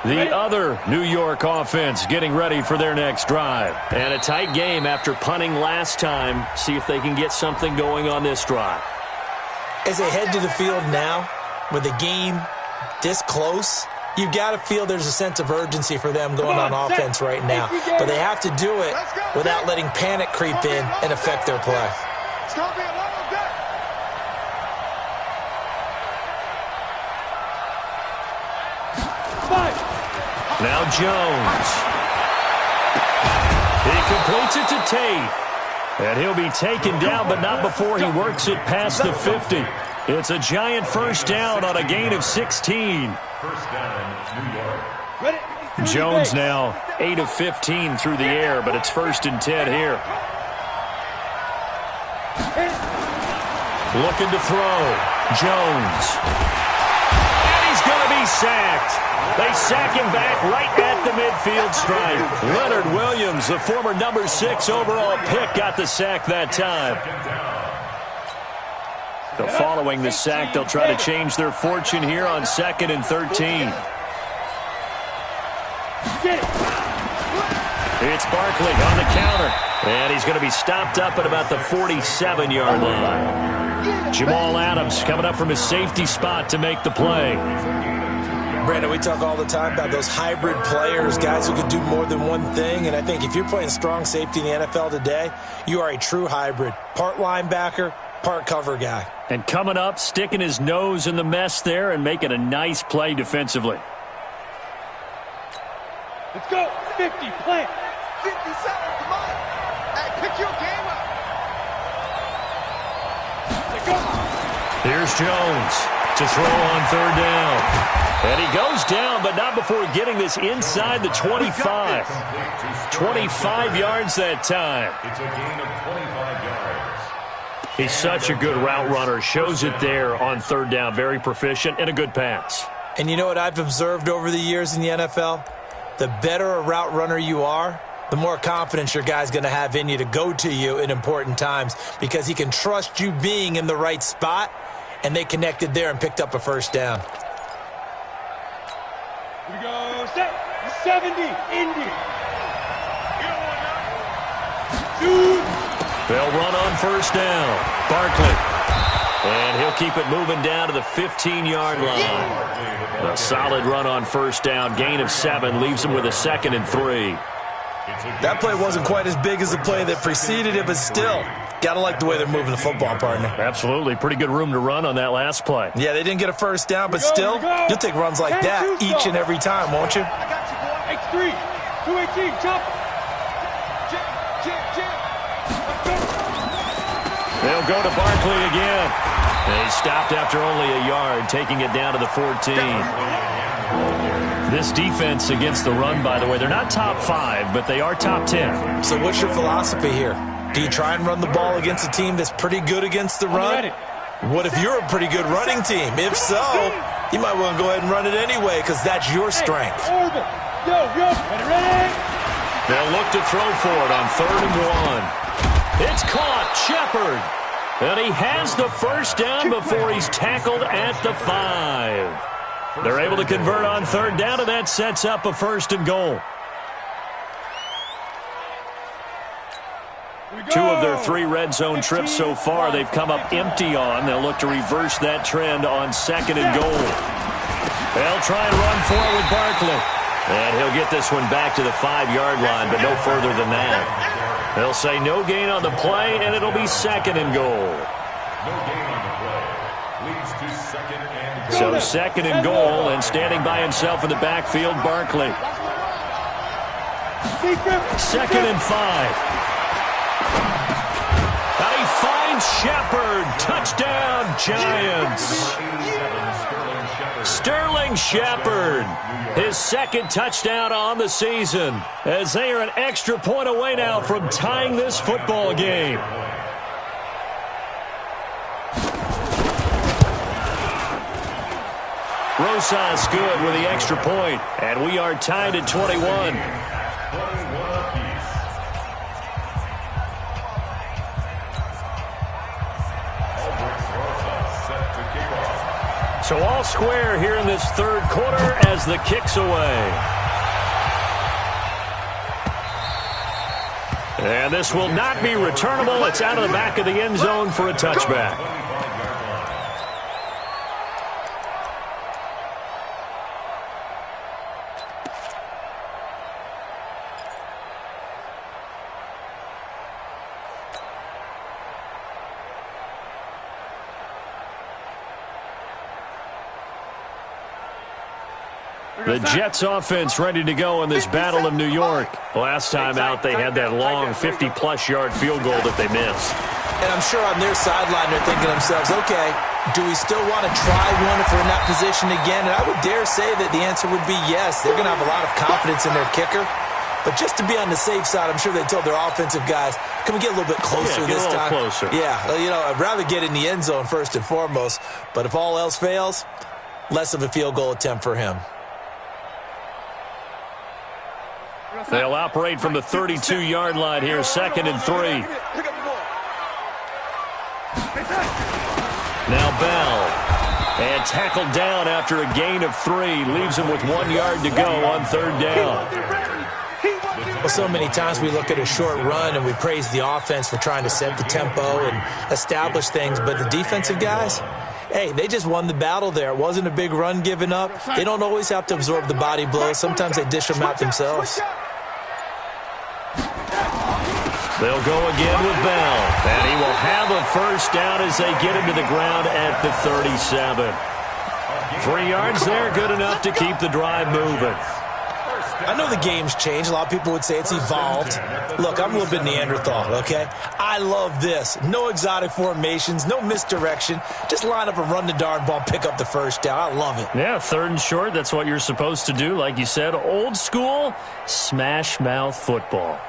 The other New York offense getting ready for their next drive. And a tight game after punting last time. See if they can get something going on this drive. As they head to the field now, with the game this close, you've got to feel there's a sense of urgency for them going on offense right now. But they have to do it without letting panic creep in and affect their play. It's going to be a long day. Now Jones. He completes it to Tate. And he'll be taken down, but not before he works it past the 50. It's a giant first down on a gain of 16. First down, New York. Jones now 8 of 15 through the air, but it's 1st and 10 here. Looking to throw. Jones. And he's going to be sacked. They sack him back right at the midfield stripe. Leonard Williams, the former number 6 overall pick, got the sack that time. So following the sack, they'll try to change their fortune here on 2nd and 13. It's Barkley on the counter. And he's going to be stopped up at about the 47-yard line. Jamal Adams coming up from his safety spot to make the play. Brandon, we talk all the time about those hybrid players, guys who can do more than one thing. And I think if you're playing strong safety in the NFL today, you are a true hybrid. Part linebacker, part cover guy. And coming up, sticking his nose in the mess there and making a nice play defensively. Let's go. 50, plant. 57, come on. Hey, pick your game up. Let's go. Here's Jones to throw on 3rd down. And he goes down, but not before getting this inside the 25. 25 yards that time. It's a gain of 25 yards. He's such a good route runner. Shows it there on 3rd down. Very proficient and a good pass. And you know what I've observed over the years in the NFL? The better a route runner you are, the more confidence your guy's going to have in you to go to you in important times because he can trust you being in the right spot, and they connected there and picked up a 1st down. Here we go. Set. 70. Indy. They'll run on first down. Barkley. And he'll keep it moving down to the 15-yard line. A solid run on first down. Gain of 7 leaves him with a 2nd and 3. That play wasn't quite as big as the play that preceded it, but still, got to like the way they're moving the football, partner. Absolutely. Pretty good room to run on that last play. Yeah, they didn't get a first down, but still, you'll take runs like that each and every time, won't you? I got you, boy. X3, 218, jump. They'll go to Barkley again. They stopped after only a yard, taking it down to the 14. This defense against the run, by the way, they're not top 5, but they are top 10. So what's your philosophy here? Do you try and run the ball against a team that's pretty good against the run? What if you're a pretty good running team? If so, you might want to go ahead and run it anyway because that's your strength. They'll look to throw for it on 3rd and 1. It's caught. Shepard. And he has the first down before he's tackled at the 5. They're able to convert on 3rd down, and that sets up a 1st and goal. 2 of their 3 red zone trips so far they've come up empty on. They'll look to reverse that trend on 2nd and goal. They'll try and run for it with Barkley. And he'll get this one back to the 5-yard line, but no further than that. They'll say no gain on the play, and it'll be 2nd and goal. No gain on the play. Leads to 2nd and So goal. 2nd and goal, and standing by himself in the backfield, Barkley. 2nd and 5. And he finds Shepard. Touchdown, Giants. Sterling Shepard. His 2nd touchdown on the season, as they are an extra point away now from tying this football game. Rosas good with the extra point, and we are tied at 21. 21 apiece. Aldrich Rosas set to kick off. So all square here in this 3rd quarter as the kick's away. And this will not be returnable. It's out of the back of the end zone for a touchback. The Jets offense ready to go in this Battle of New York. Last time out, they had that long 50-plus yard field goal that they missed. And I'm sure on their sideline they're thinking to themselves, okay, do we still want to try one if we're in that position again? And I would dare say that the answer would be yes. They're going to have a lot of confidence in their kicker. But just to be on the safe side, I'm sure they told their offensive guys, can we get a little bit closer this time? Closer. Yeah, you know, I'd rather get in the end zone first and foremost. But if all else fails, less of a field goal attempt for him. They'll operate from the 32-yard line here, 2nd and 3. Now Bell. And tackled down after a gain of 3. Leaves him with 1 yard to go on 3rd down. Well, so many times we look at a short run and we praise the offense for trying to set the tempo and establish things. But the defensive guys, hey, they just won the battle there. It wasn't a big run given up. They don't always have to absorb the body blows. Sometimes they dish them out themselves. They'll go again with Bell. And he will have a first down as they get him to the ground at the 37. 3 yards there, good enough to keep the drive moving. I know the game's changed. A lot of people would say it's evolved. Look, I'm a little bit Neanderthal, okay? I love this. No exotic formations, no misdirection. Just line up and run the darn ball and pick up the first down. I love it. Yeah, 3rd and short, that's what you're supposed to do. Like you said, old school, smash mouth football.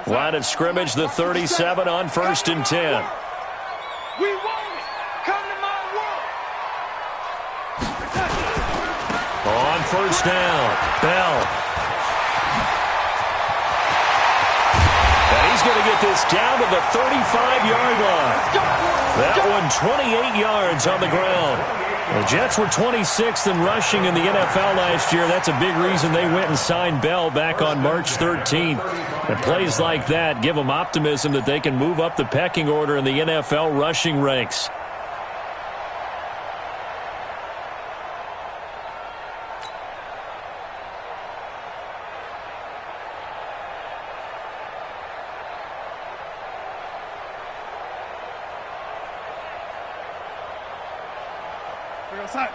Line of scrimmage, the 37 on 1st and 10. We want it. Come to my world. On 1st down, Bell. And he's going to get this down to the 35-yard line. That one 28 yards on the ground. The Jets were 26th in rushing in the NFL last year. That's a big reason they went and signed Bell back on March 13th. And plays like that give them optimism that they can move up the pecking order in the NFL rushing ranks.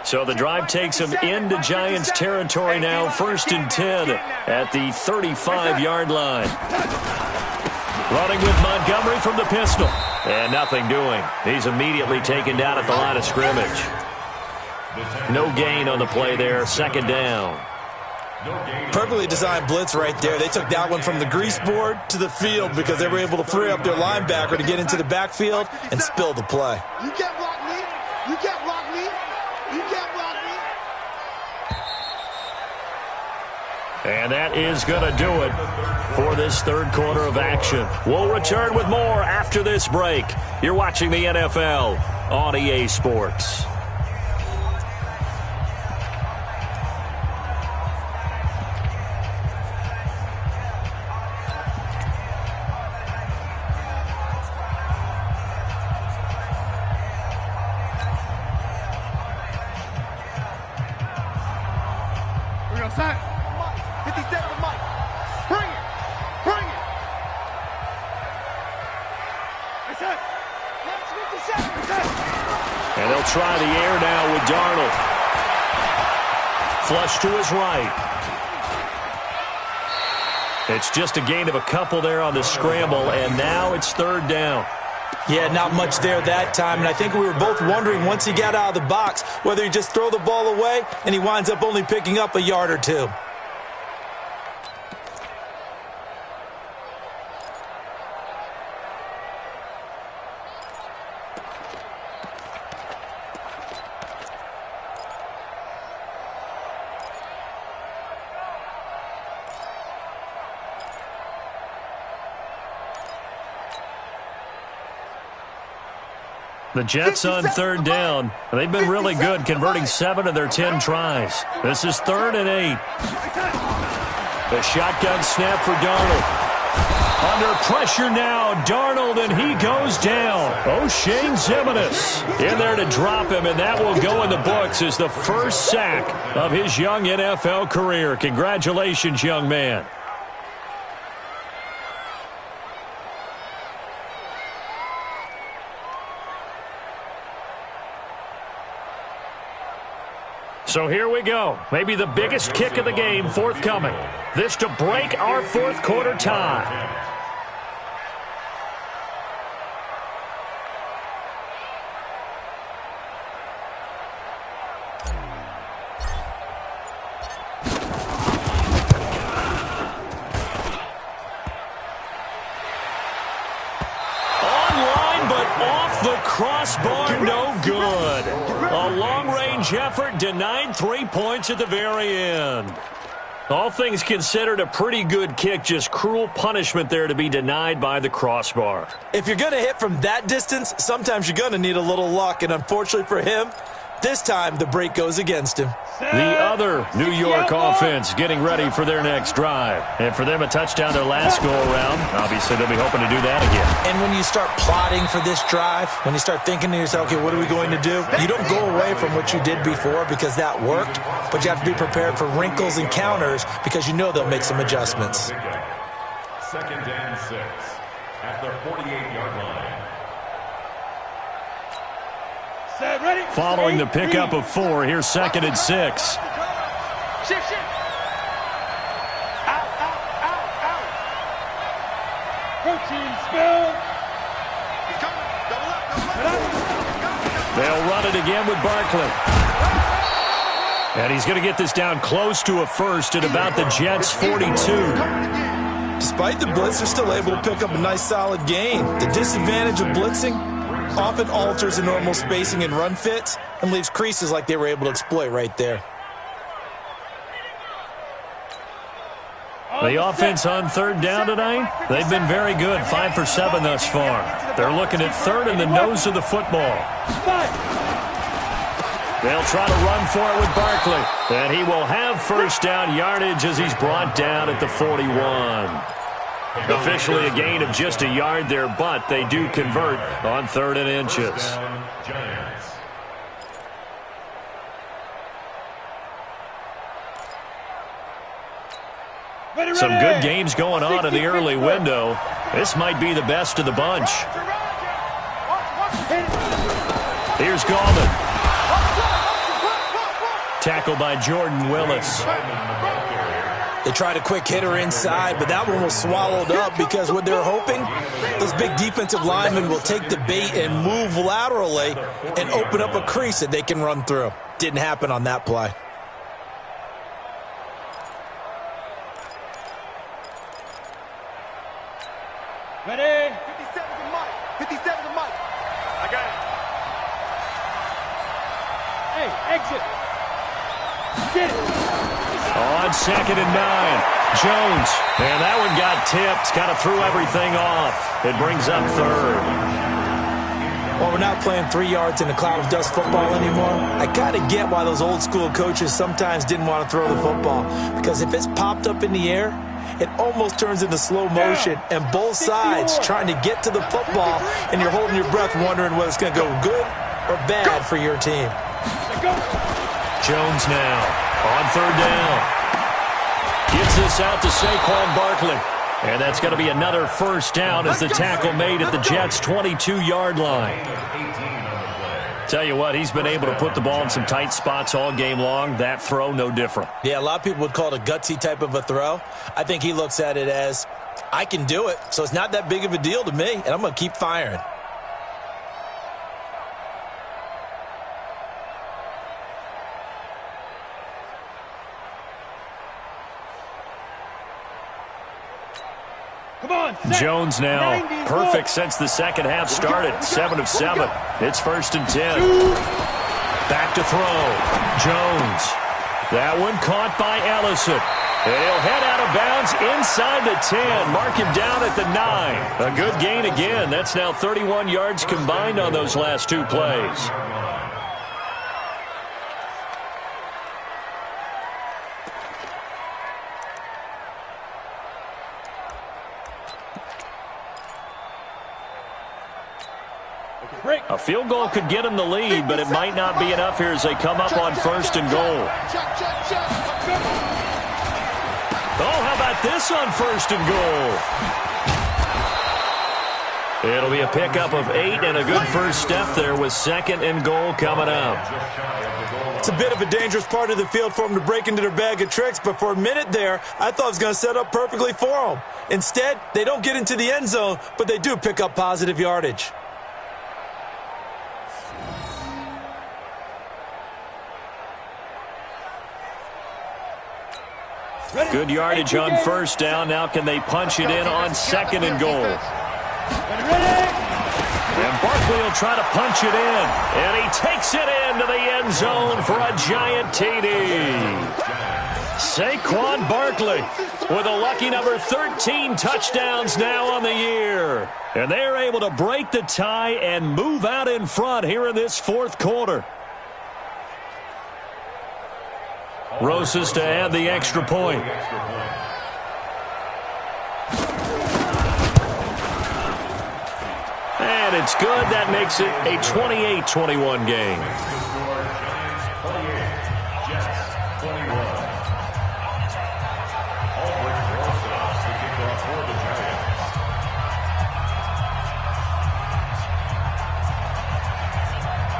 So the drive takes them into Giants territory now, 1st and 10 at the 35-yard line. Running with Montgomery from the pistol. And nothing doing. He's immediately taken down at the line of scrimmage. No gain on the play there, 2nd down. Perfectly designed blitz right there. They took that one from the grease board to the field because they were able to free up their linebacker to get into the backfield and spill the play. You can't block me. You can't block me. You can't block me. And that is going to do it for this 3rd quarter of action. We'll return with more after this break. You're watching the NFL on EA Sports. And they'll try the air now with Darnold. Flush to his right. It's just a gain of a couple there on the scramble, and now it's 3rd down. Yeah, not much there that time, and I think we were both wondering once he got out of the box whether he just throw the ball away and he winds up only picking up a yard or two. The Jets on 3rd down. They've been really good, converting 7 of their 10 tries. This is 3rd and 8. The shotgun snap for Darnold. Under pressure now, Darnold, and he goes down. O'Shane Ximines in there to drop him, and that will go in the books as the first sack of his young NFL career. Congratulations, young man. So here we go. Maybe the biggest kick of the game forthcoming. This to break our 4th quarter tie. Online, but off the crossbar, no good. A long-range effort denied 3 points at the very end. All things considered, a pretty good kick, just cruel punishment there to be denied by the crossbar. If you're going to hit from that distance, sometimes you're going to need a little luck, and unfortunately for him, this time the break goes against him. The other New York offense getting ready for their next drive. And for them, a touchdown their last go-around. Obviously, they'll be hoping to do that again. And when you start plotting for this drive, when you start thinking to yourself, okay, what are we going to do? You don't go away from what you did before because that worked, but you have to be prepared for wrinkles and counters because you know they'll make some adjustments. 2nd and 6 at the 48-yard line. Following the pickup of 4, here's 2nd and 6. Shift. Out. Protein spill. He's coming. Double up. They'll run it again with Barkley. And he's going to get this down close to a first at about the Jets' 42. Despite the blitz, they're still able to pick up a nice solid gain. The disadvantage of blitzing often alters the normal spacing and run fits and leaves creases like they were able to exploit right there. The offense on third down tonight, they've been very good, 5 for 7 thus far. They're looking at third in the nose of the football. They'll try to run for it with Barkley. And he will have first down yardage as he's brought down at the 41. Officially a gain of just a yard there, but they do convert on 3rd and inches. Some good games going on in the early window. This might be the best of the bunch. Here's Gallman. Tackled by Jordan Willis. They tried a quick hitter inside, but that one was swallowed up because what they're hoping, those big defensive linemen will take the bait and move laterally and open up a crease that they can run through. Didn't happen on that play. Ready? 57 to Mike. 57 to Mike. I got it. Hey, exit. Get it. On 2nd and 9. Jones. And that one got tipped. Kind of threw everything off. It brings up 3rd. Well, we're not playing 3 yards in a cloud of dust football anymore. I kind of get why those old school coaches sometimes didn't want to throw the football. Because if it's popped up in the air, it almost turns into slow motion, and both sides trying to get to the football, and you're holding your breath wondering whether it's going to go good or bad for your team. Jones now on 3rd down. Gets this out to Saquon Barkley. And that's going to be another first down as the tackle made at the Jets' 22-yard line. Tell you what, he's been able to put the ball in some tight spots all game long. That throw, no different. Yeah, a lot of people would call it a gutsy type of a throw. I think he looks at it as, I can do it, so it's not that big of a deal to me, and I'm going to keep firing. Jones now perfect since the second half started. 7 of 7. It's 1st and 10. Back to throw. Jones. That one caught by Ellison. And he'll head out of bounds inside the 10. Mark him down at the 9. A good gain again. That's now 31 yards combined on those last 2 plays. A field goal could get them the lead, but it might not be enough here as they come up on 1st and goal. Oh, how about this on 1st and goal? It'll be a pickup of 8 and a good first step there with 2nd and goal coming up. It's a bit of a dangerous part of the field for them to break into their bag of tricks, but for a minute there, I thought it was going to set up perfectly for them. Instead, they don't get into the end zone, but they do pick up positive yardage. Good yardage on 1st down. Now can they punch it in on 2nd and goal? And Barkley will try to punch it in. And he takes it into the end zone for a giant TD. Saquon Barkley with a lucky number 13 touchdowns now on the year. And they're able to break the tie and move out in front here in this 4th quarter. Rosas to add the extra point. And it's good. That makes it a 28-21 game.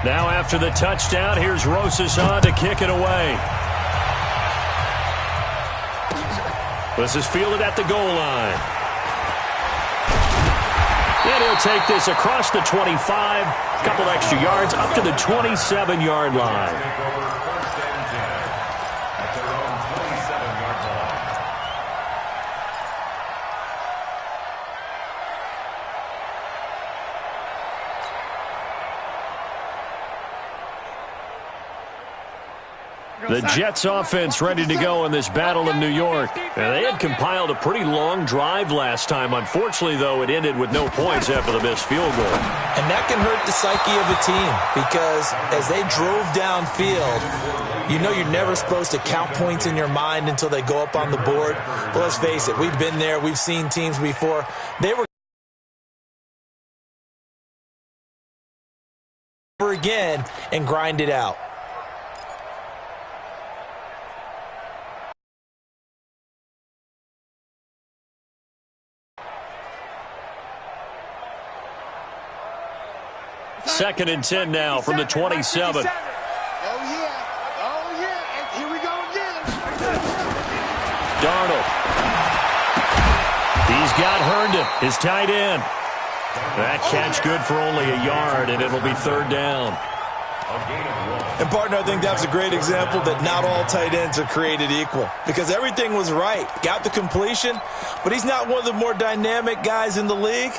Now after the touchdown, here's Rosas on to kick it away. This is fielded at the goal line. And he'll take this across the 25, a couple extra yards, up to the 27-yard line. The Jets offense ready to go in this battle in New York. And they had compiled a pretty long drive last time. Unfortunately, though, it ended with no points after the missed field goal. And that can hurt the psyche of a team because as they drove downfield, you know you're never supposed to count points in your mind until they go up on the board. But let's face it, we've been there. We've seen teams before. They were again and grind it out. Second and 10 now from the 27. Oh, yeah. Oh, yeah. And here we go again. Darnold. He's got Herndon, his tight end. That catch good for only a yard, and it'll be third down. And, partner, I think that's a great example that not all tight ends are created equal because everything was right. Got the completion, but he's not one of the more dynamic guys in the league.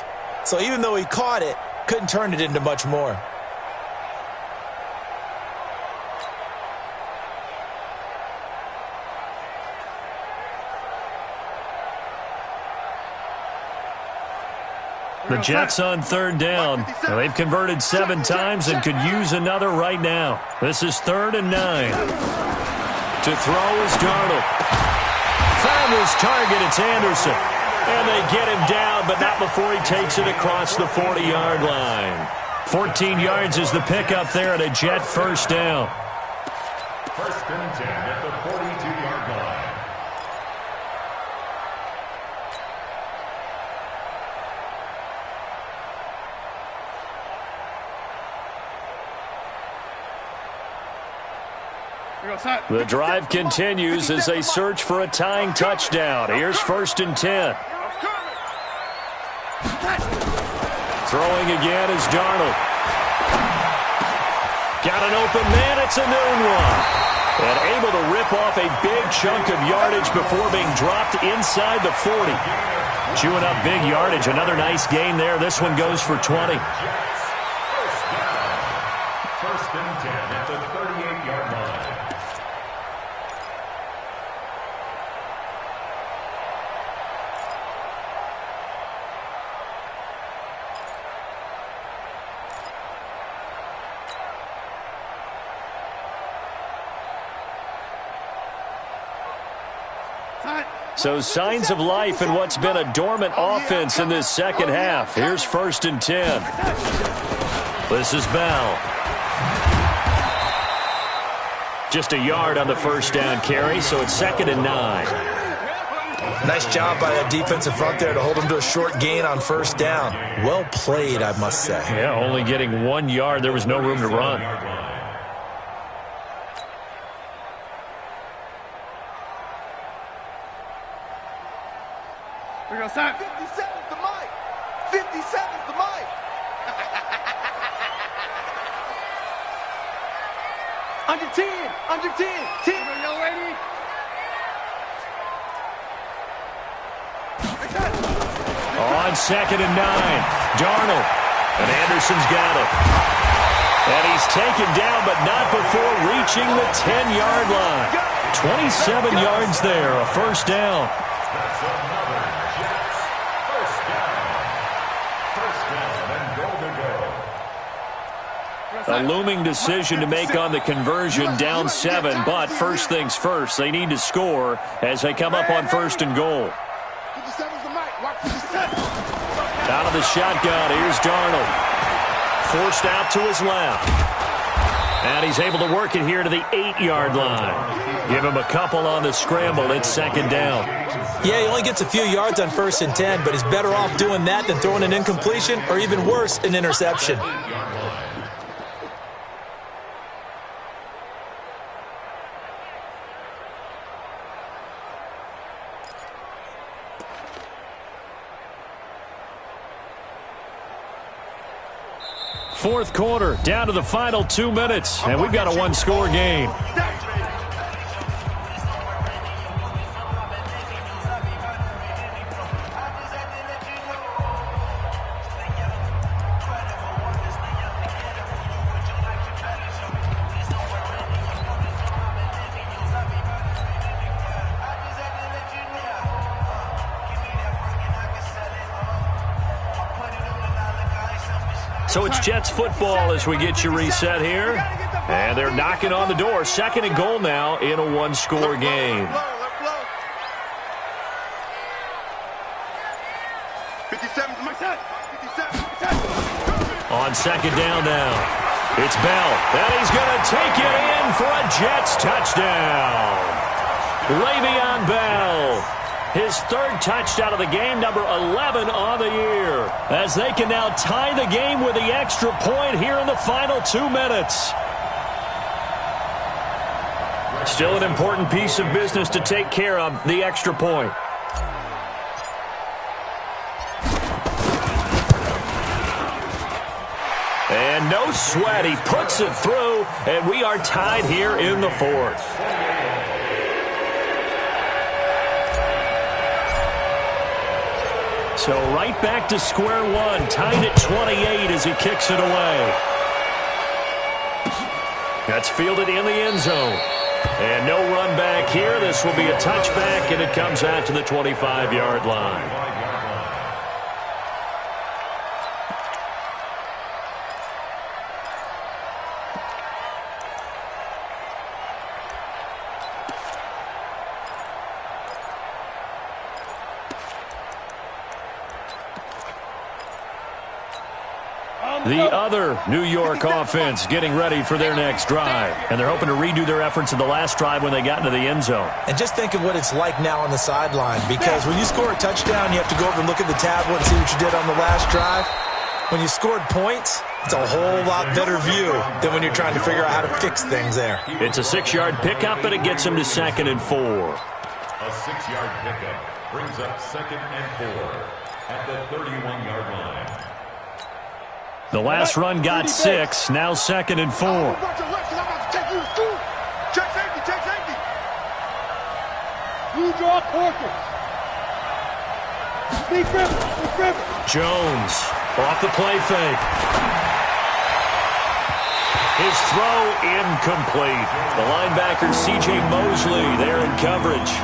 So even though he caught it, couldn't turn it into much more. The Jets on third down. They've converted 7 times and could use another right now. This is 3rd and 9. To throw is Darnold. Found his target. It's Anderson. And they get him down, but not before he takes it across the 40-yard line. 14 yards is the pickup there at a Jet first down. First and 10 at the 42-yard line. The drive continues as they search for a tying touchdown. Here's 1st and 10. Throwing again is Darnold. Got an open man. It's a noon one. And able to rip off a big chunk of yardage before being dropped inside the 40. Chewing up big yardage. Another nice gain there. This one goes for 20. First and 10 at the 38-yard line. So signs of life in what's been a dormant offense in this second half. Here's 1st and 10. This is Bell. Just a yard on the first down carry, so it's 2nd and 9. Nice job by that defensive front there to hold him to a short gain on first down. Well played, I must say. Yeah, only getting 1 yard. There was no room to run. We're going to sign. 57's the mic. 57's the mic. Under 10. Under 10. 10. Y'all ready? On 2nd and 9. Darnold. And Anderson's got it. And he's taken down, but not before reaching the 10-yard line. 27 yards there, a first down. That's another Jets first down. First down and goal to go. A looming decision to make on the conversion, down 7, but first things first, they need to score as they come up on 1st and goal. 57's the mic. Watch 57. Out of the shotgun, here's Darnold. Forced out to his left. And he's able to work it here to the 8-yard line. Give him a couple on the scramble. It's 2nd down. Yeah, he only gets a few yards on 1st and 10, but he's better off doing that than throwing an incompletion or even worse, an interception. Fourth quarter, down to the final 2 minutes, and we've got a one-score game. So it's Jets football as we get you reset here. And they're knocking on the door. 2nd and goal now in a one-score game. 57 to my side. 57. On 2nd down now, it's Bell. And he's going to take it in for a Jets touchdown. Le'Veon Bell. His 3rd touchdown of the game, number 11 on the year. As they can now tie the game with the extra point here in the final 2 minutes. Still an important piece of business to take care of, the extra point. And no sweat, he puts it through, and we are tied here in the 4th. So right back to square one, tied at 28 as he kicks it away. That's fielded in the end zone. And no run back here. This will be a touchback, and it comes out to the 25-yard line. The other New York offense getting ready for their next drive. And they're hoping to redo their efforts in the last drive when they got into the end zone. And just think of what it's like now on the sideline. Because when you score a touchdown, you have to go over and look at the tablet and see what you did on the last drive. When you scored points, it's a whole lot better view than when you're trying to figure out how to fix things there. It's a 6-yard pickup, and it gets him to 2nd and 4. A 6-yard pickup brings up 2nd and 4 at the 31-yard line. The last run got 6, now 2nd and 4. Check safety. You draw Porter. Steve Griffin. Jones off the play fake. His throw incomplete. The linebacker C.J. Mosley there in coverage.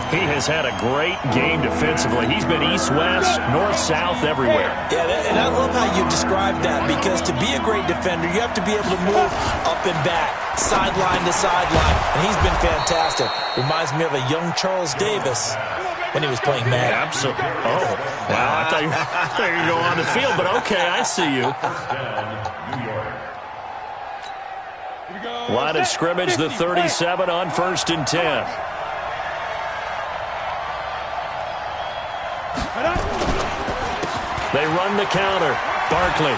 He has had a great game defensively. He's been east-west, north-south, everywhere. Yeah, and I love how you described that, because to be a great defender, you have to be able to move up and back, sideline to sideline, and he's been fantastic. Reminds me of a young Charles Davis when he was playing Madden. Absolutely. Oh, wow. I thought you were going to go on the field, but okay, I see you. Line of scrimmage, the 37 on 1st and 10. They run the counter. Barkley.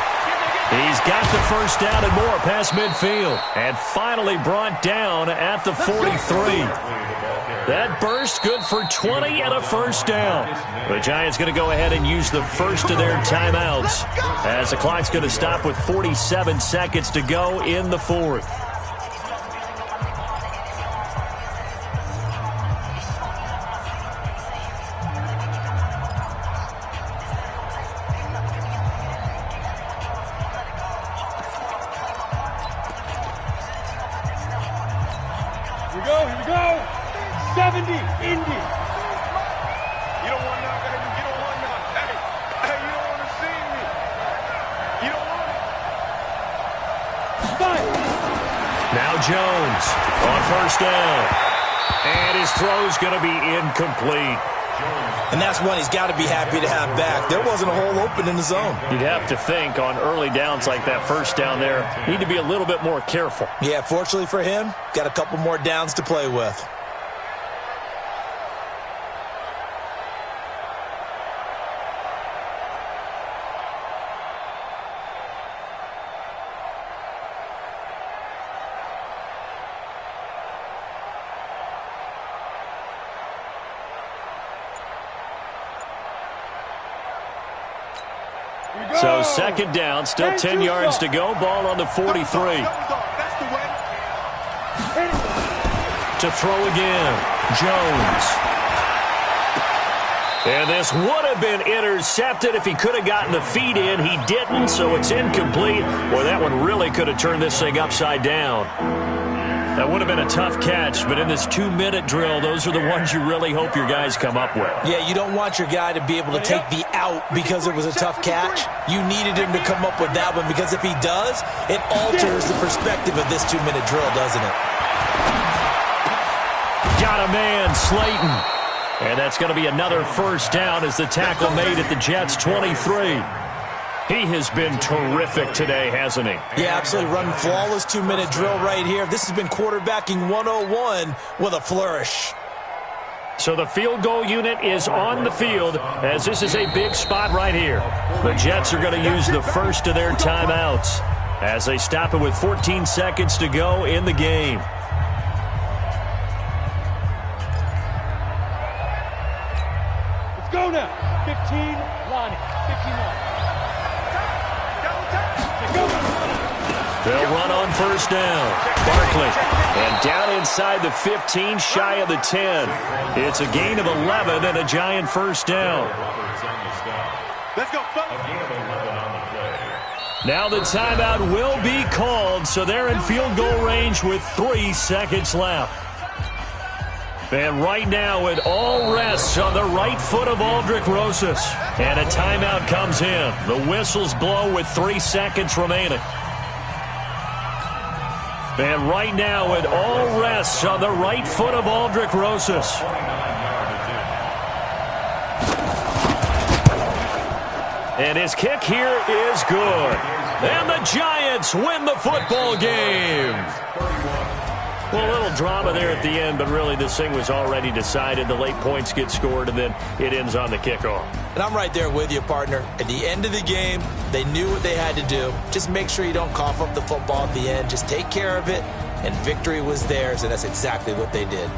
He's got the first down and more past midfield. And finally brought down at the 43. That burst good for 20 and a first down. The Giants going to go ahead and use the first of their timeouts as the clock's going to stop with 47 seconds to go in the 4th. Here we go. 70, Indy. You don't want none, baby. You don't want none. Hey, you don't want to see me. You don't want it. Fine. Now Jones on first down. And his throw's going to be incomplete. And that's one he's got to be happy to have back. There wasn't a hole open in the zone. You'd have to think on early downs like that first down there, need to be a little bit more careful. Yeah, fortunately for him, got a couple more downs to play with. So 2nd down, still 10 yards to go. Ball on the 43. To throw again, Jones. And this would have been intercepted if he could have gotten the feet in. He didn't, so it's incomplete. Boy, that one really could have turned this thing upside down. That would have been a tough catch, but in this 2-minute drill, those are the ones you really hope your guys come up with. Yeah, you don't want your guy to be able to take the out because it was a tough catch. You needed him to come up with that one because if he does, it alters the perspective of this 2-minute drill, doesn't it? Got a man, Slayton. And that's going to be another first down as the tackle made at the Jets' 23. He has been terrific today, hasn't he? Yeah, absolutely. Running flawless 2-minute drill right here. This has been quarterbacking 101 with a flourish. So the field goal unit is on the field as this is a big spot right here. The Jets are going to use the first of their timeouts as they stop it with 14 seconds to go in the game. Let's go now. 15, Lonnie. 15-1. They'll run on first down. Barkley. And down inside the 15, shy of the 10. It's a gain of 11 and a giant first down. Let's go, fellas. Now the timeout will be called, so they're in field goal range with 3 seconds left. And right now it all rests on the right foot of Aldrick Rosas. And a timeout comes in. The whistles blow with 3 seconds remaining. And right now it all rests on the right foot of Aldrick Rosas. And his kick here is good. And the Giants win the football game. Well, a little drama there at the end, but really this thing was already decided. The late points get scored, and then it ends on the kickoff. And I'm right there with you, partner. At the end of the game, they knew what they had to do. Just make sure you don't cough up the football at the end. Just take care of it, and victory was theirs, and that's exactly what they did.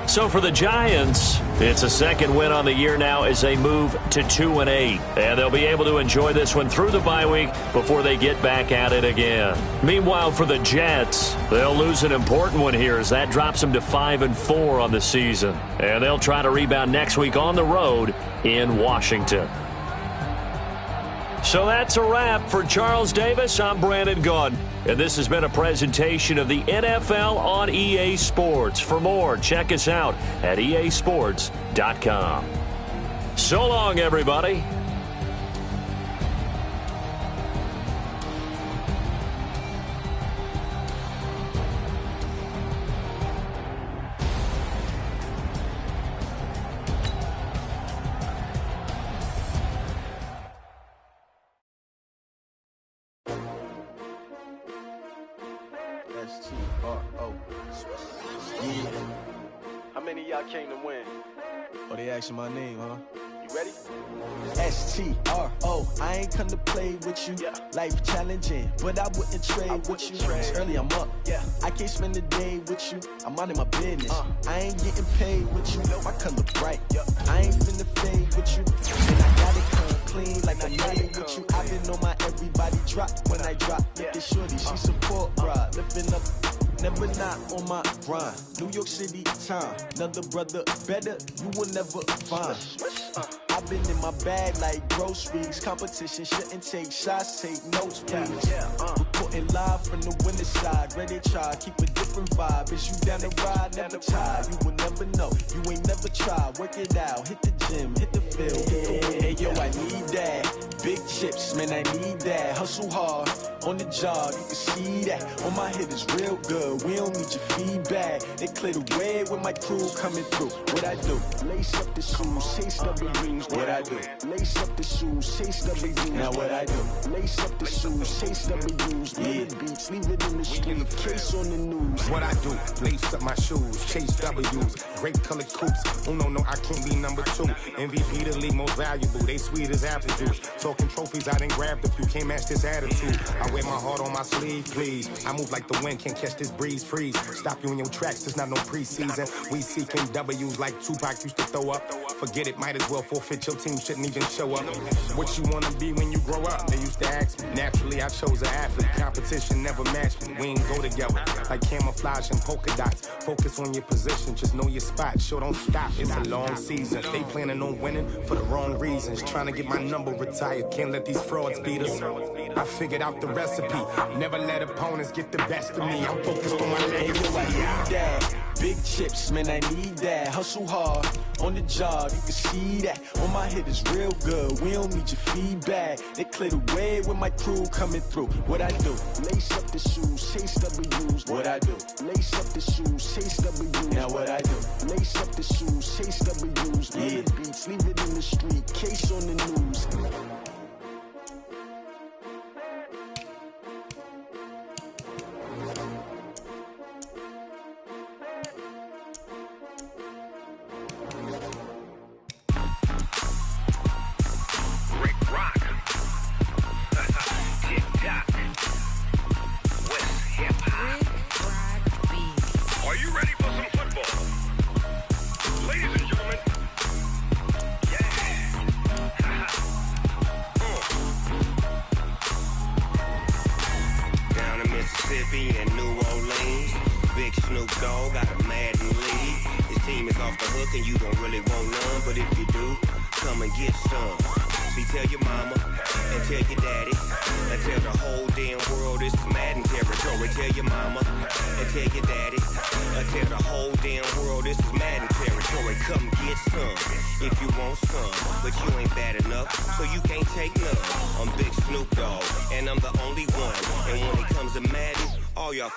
So for the Giants, it's a second win on the year now as they move to 2-8. And they'll be able to enjoy this one through the bye week before they get back at it again. Meanwhile, for the Jets, they'll lose an important one here as that drops them to 5-4 on the season. And they'll try to rebound next week on the road in Washington. So that's a wrap. For Charles Davis, I'm Brandon Gaudin. And this has been a presentation of the NFL on EA Sports. For more, check us out at easports.com. So long, everybody. How many of y'all came to win? Oh, they asking my name, huh? You ready? S-T-R-O, I ain't come to play with you. Yeah. Life challenging, but I wouldn't trade with you. It's early, I'm up. Yeah. I can't spend the day with you. I'm minding my business. I ain't getting paid with you. My color bright. Yeah. I ain't finna fade with you. And I got it come clean like I'm made with you. I've been on my everybody drop when I drop. Look at shorty, she support ride. Lifting up. Never not on my grind. New York City time. Another brother better, you will never find. I've been in my bag like groceries. Competition shouldn't take shots, take notes, please. Reporting live from the winter side. Ready to try, keep a different vibe. Is you down the ride? Never tired. You will never know. You ain't never tried. Work it out. Hit the gym, hit the field. Hey, yo, I need that. Big chips, man, I need that. Hustle hard on the job, you can see that. On my head is real good. We don't need your feedback. They clear the way with my crew coming through. What I do? Lace up the shoes, chase W's. What I do? Lace up the shoes, chase W's. Now what I do? Lace up the shoes, chase W's. Yeah, beats, leave it in the street. Case on the news. What I do? Lace up my shoes, chase W's. Great colored coops. Oh no, I can't be number 2. MVP the league most valuable. They sweet as apple juice. Talking trophies, I didn't grab the few. Can't match this attitude. I wear my heart on my sleeve, please. I move like the wind, can't catch this breeze, freeze. Stop you in your tracks, there's not no preseason. We seeking W's like Tupac used to throw up. Forget it, might as well forfeit. Your team shouldn't even show up. What you wanna be when you grow up? They used to ask me. Naturally, I chose an athlete. Competition never matched me. We ain't go together like camouflage and polka dots. Focus on your position, just know your spot. Sure, don't stop. It's a long season. They planning on winning for the wrong reasons. Trying to get my number retired. Can't let these frauds beat us. I figured out the rest. recipe. Never let opponents get the best of me. I'm focused on my legacy. I need that. Big chips, man, I need that. Hustle hard on the job, you can see that. On my head is real good, we don't need your feedback. They clear the way with my crew coming through. What I do? Lace up the shoes, chase W's. What I do? Lace up the shoes, chase W's. Now what I do? Lace up the shoes, chase W's. Yeah. The beats, leave it in the street, case on the news.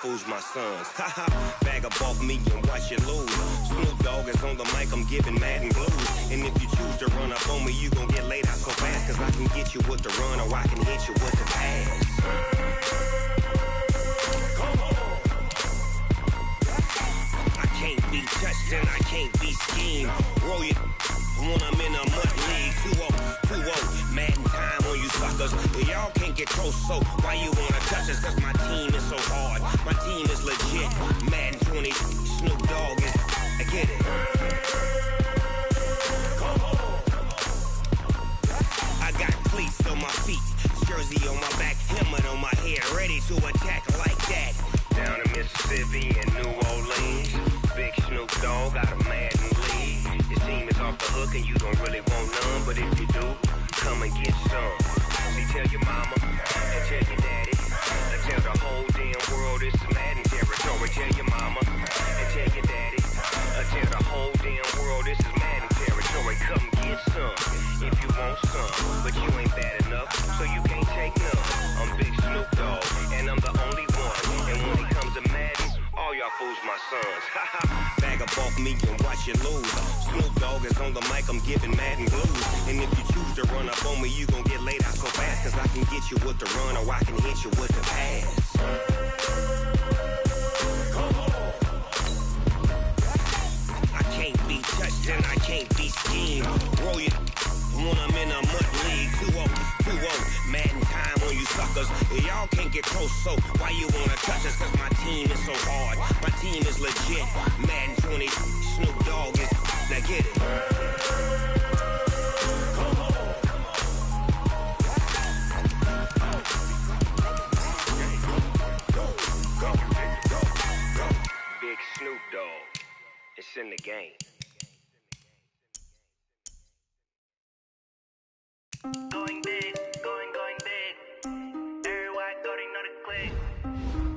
Fools my sons. Haha, bag up off me and watch you lose. Snoop Dogg is on the mic, I'm giving Madden blues. And if you choose to run up on me, you gon' get laid out so fast. Cause I can get you with the run or I can hit you with the pass. Come on. I can't be touched and I can't be schemed. Roll you when I'm in a mud league. 2-0, Madden time on you suckers. Y'all can't get close, so why you wanna touch us? Cause my team is so hard. My team is legit. Madden 20, Snoop Dogg is. I get it. Come on. I got cleats on my feet, jersey on my back, helmet on my head, ready to attack like that. Down in Mississippi and New Orleans, Big Snoop Dogg got a Madden lead. Your team is off the hook and you don't really want none, but if you do, come and get some. See, tell your mama and tell your daddy. Tell the whole damn world it's Madden territory. Tell your mama and tell your daddy. Tell the whole damn world this is Madden territory. Come get some if you want some, but you ain't bad enough, so you can't take none. I'm Big Snoop Dogg, and I'm the only one. And when it comes to Madden, all y'all fools my sons. Haha, bag up off me and watch you lose. Snoop Dogg is on the mic, I'm giving Madden blues. And if you choose to run up on me, you gon' get laid out so fast. Cause I can get you with the run or I can hit you with the pass. Come on. I can't be touched and I can't be schemed. Roll you when I'm in a mud league. 2-0, Madden time on you suckers. Y'all can't get close, so why you wanna touch us? Cause my team is so hard. My team is legit. Madden 20, Snoop Dogg is. Now get it. Big Snoop Dogg. It's in the game. Going big, going big. Everywhere I go, they know the click.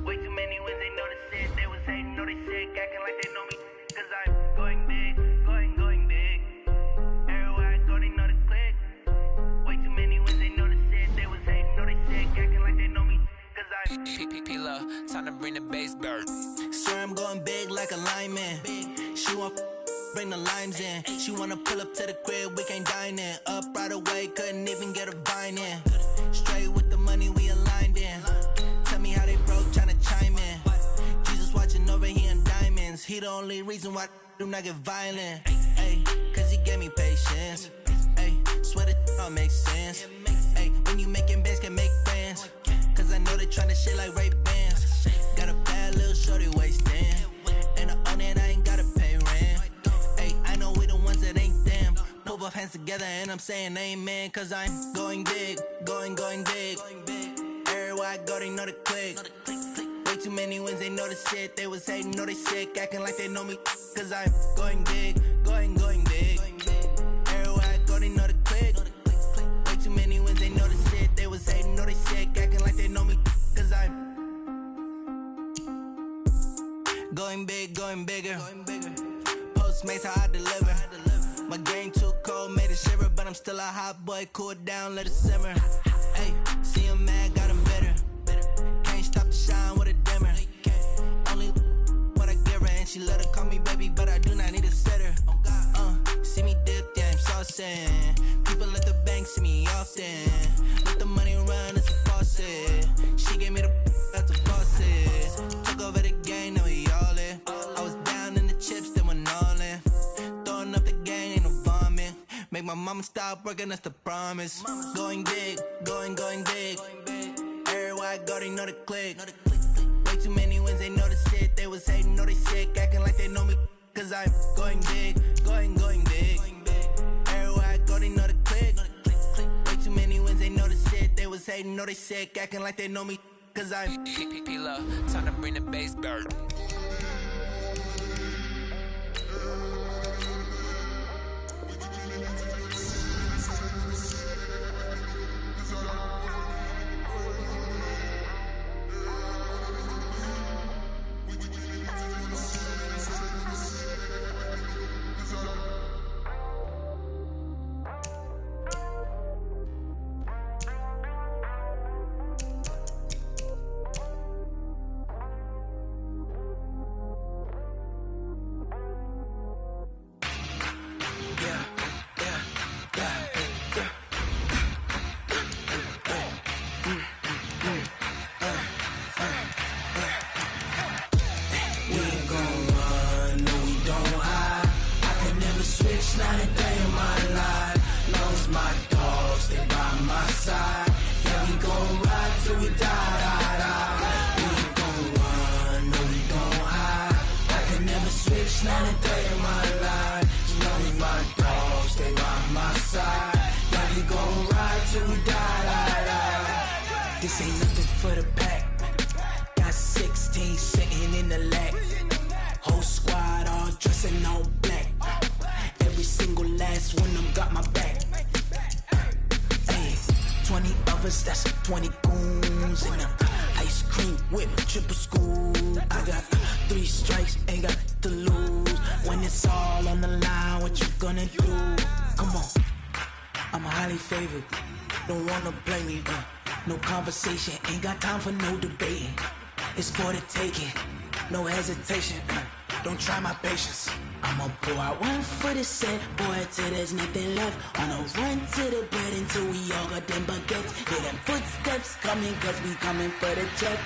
Way too many wins, they know the shit. They was hating, know they sick, acting like they know me. Cause I'm going big, going big. Everywhere I go, they know the click. Way too many wins, they know the shit. They was hating, know they sick, acting like they know me. Cause I'm P-P-P-Love, time to bring the bass bird. Swear I'm going big like a lineman. She want bring the limes in. She wanna pull up to the crib, we can't dine in. Up right away, couldn't even get a vine in. Straight with the money, we aligned in. Tell me how they broke, tryna chime in. Jesus watching over here in diamonds. He the only reason why I do not get violent. Ay, cause he gave me patience. Ay, swear that all makes sense. Ay, when you making bands, can make friends. Cause I know they tryna shit like Ray Bans. Got a bad little shorty wasting. And I own it, I ain't gotta pay rent. Ay, I know we the ones that ain't them. Pull both hands together and I'm saying amen. Cause I'm going big, going big. Everywhere I go, they know the click. Way too many wins, they know the shit. They was hating, know they sick, acting like they know me. Cause I'm going big, going big. Everywhere I go, they know the click. Way too many wins, they know the shit. They was hating, know they sick, acting like they know me. going bigger. Postmates, how I deliver. My game too cold, made it shiver, but I'm still a hot boy. Cool down, let it simmer. Hey, see him mad, got him bitter. Can't stop the shine with a dimmer. Only what I give her, and she let her call me baby, but I do not need a sitter. See me dip, yeah, I'm saucing. People at the bank see me often. Let the money run, it's a faucet. She gave me the that's a faucet. Took over the game, now we all in. I was down in the chips, then went all in. Throwing up the gang, ain't no vomit. Make my mama stop working, that's the promise. Going big, going big. Everywhere I go, they know the click. Way too many wins, they know the shit. They was hating, know they sick, acting like they know me. Cause I'm going big, going big. Everywhere I go, they know the click. Way too many wins, they know the shit. They was hating, know they sick, acting like they know me. Cause I'm P-Lo, time to bring the bass bird. Not a day in my life. Long as my dogs, they by my side. Yeah, we gon' ride till we die. We ain't gon' run, no, we gon' hide. I can never switch, not a day in my life. As long as my dogs, they by my side. Yeah, we gon' ride till we die. This ain't nothing for the pack. Got 16 sitting in the lap. Whole squad all dressing all black. Every single last one of them got my back. Hey, 20 of us, that's 20 goons. And ice cream whip, triple scoop. I got 3 strikes, ain't got to lose. When it's all on the line, what you gonna do? Come on, I'm highly favored. Don't wanna blame me, no conversation, ain't got time for no debating. It's for the taking, no hesitation. Don't try my patience. I'ma pour out one for the set, boy, till there's nothing left. On a run to the bread until we all got them baguettes. Hear them footsteps coming, cause we coming for the check.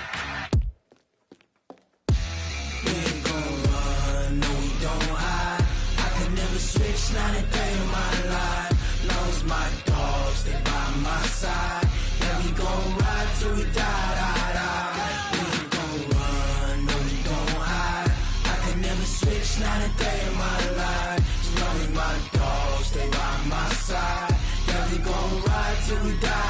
We ain't gon' run, no, we don't hide. I can never switch, not a day in my life. Long as my dogs, they by my side. Yeah, we gon' ride till we die. We ain't gon' run, no, we don't hide. I can never switch, not a day in my life. As long as my dogs, they by my side. Yeah, we gon' ride till we die.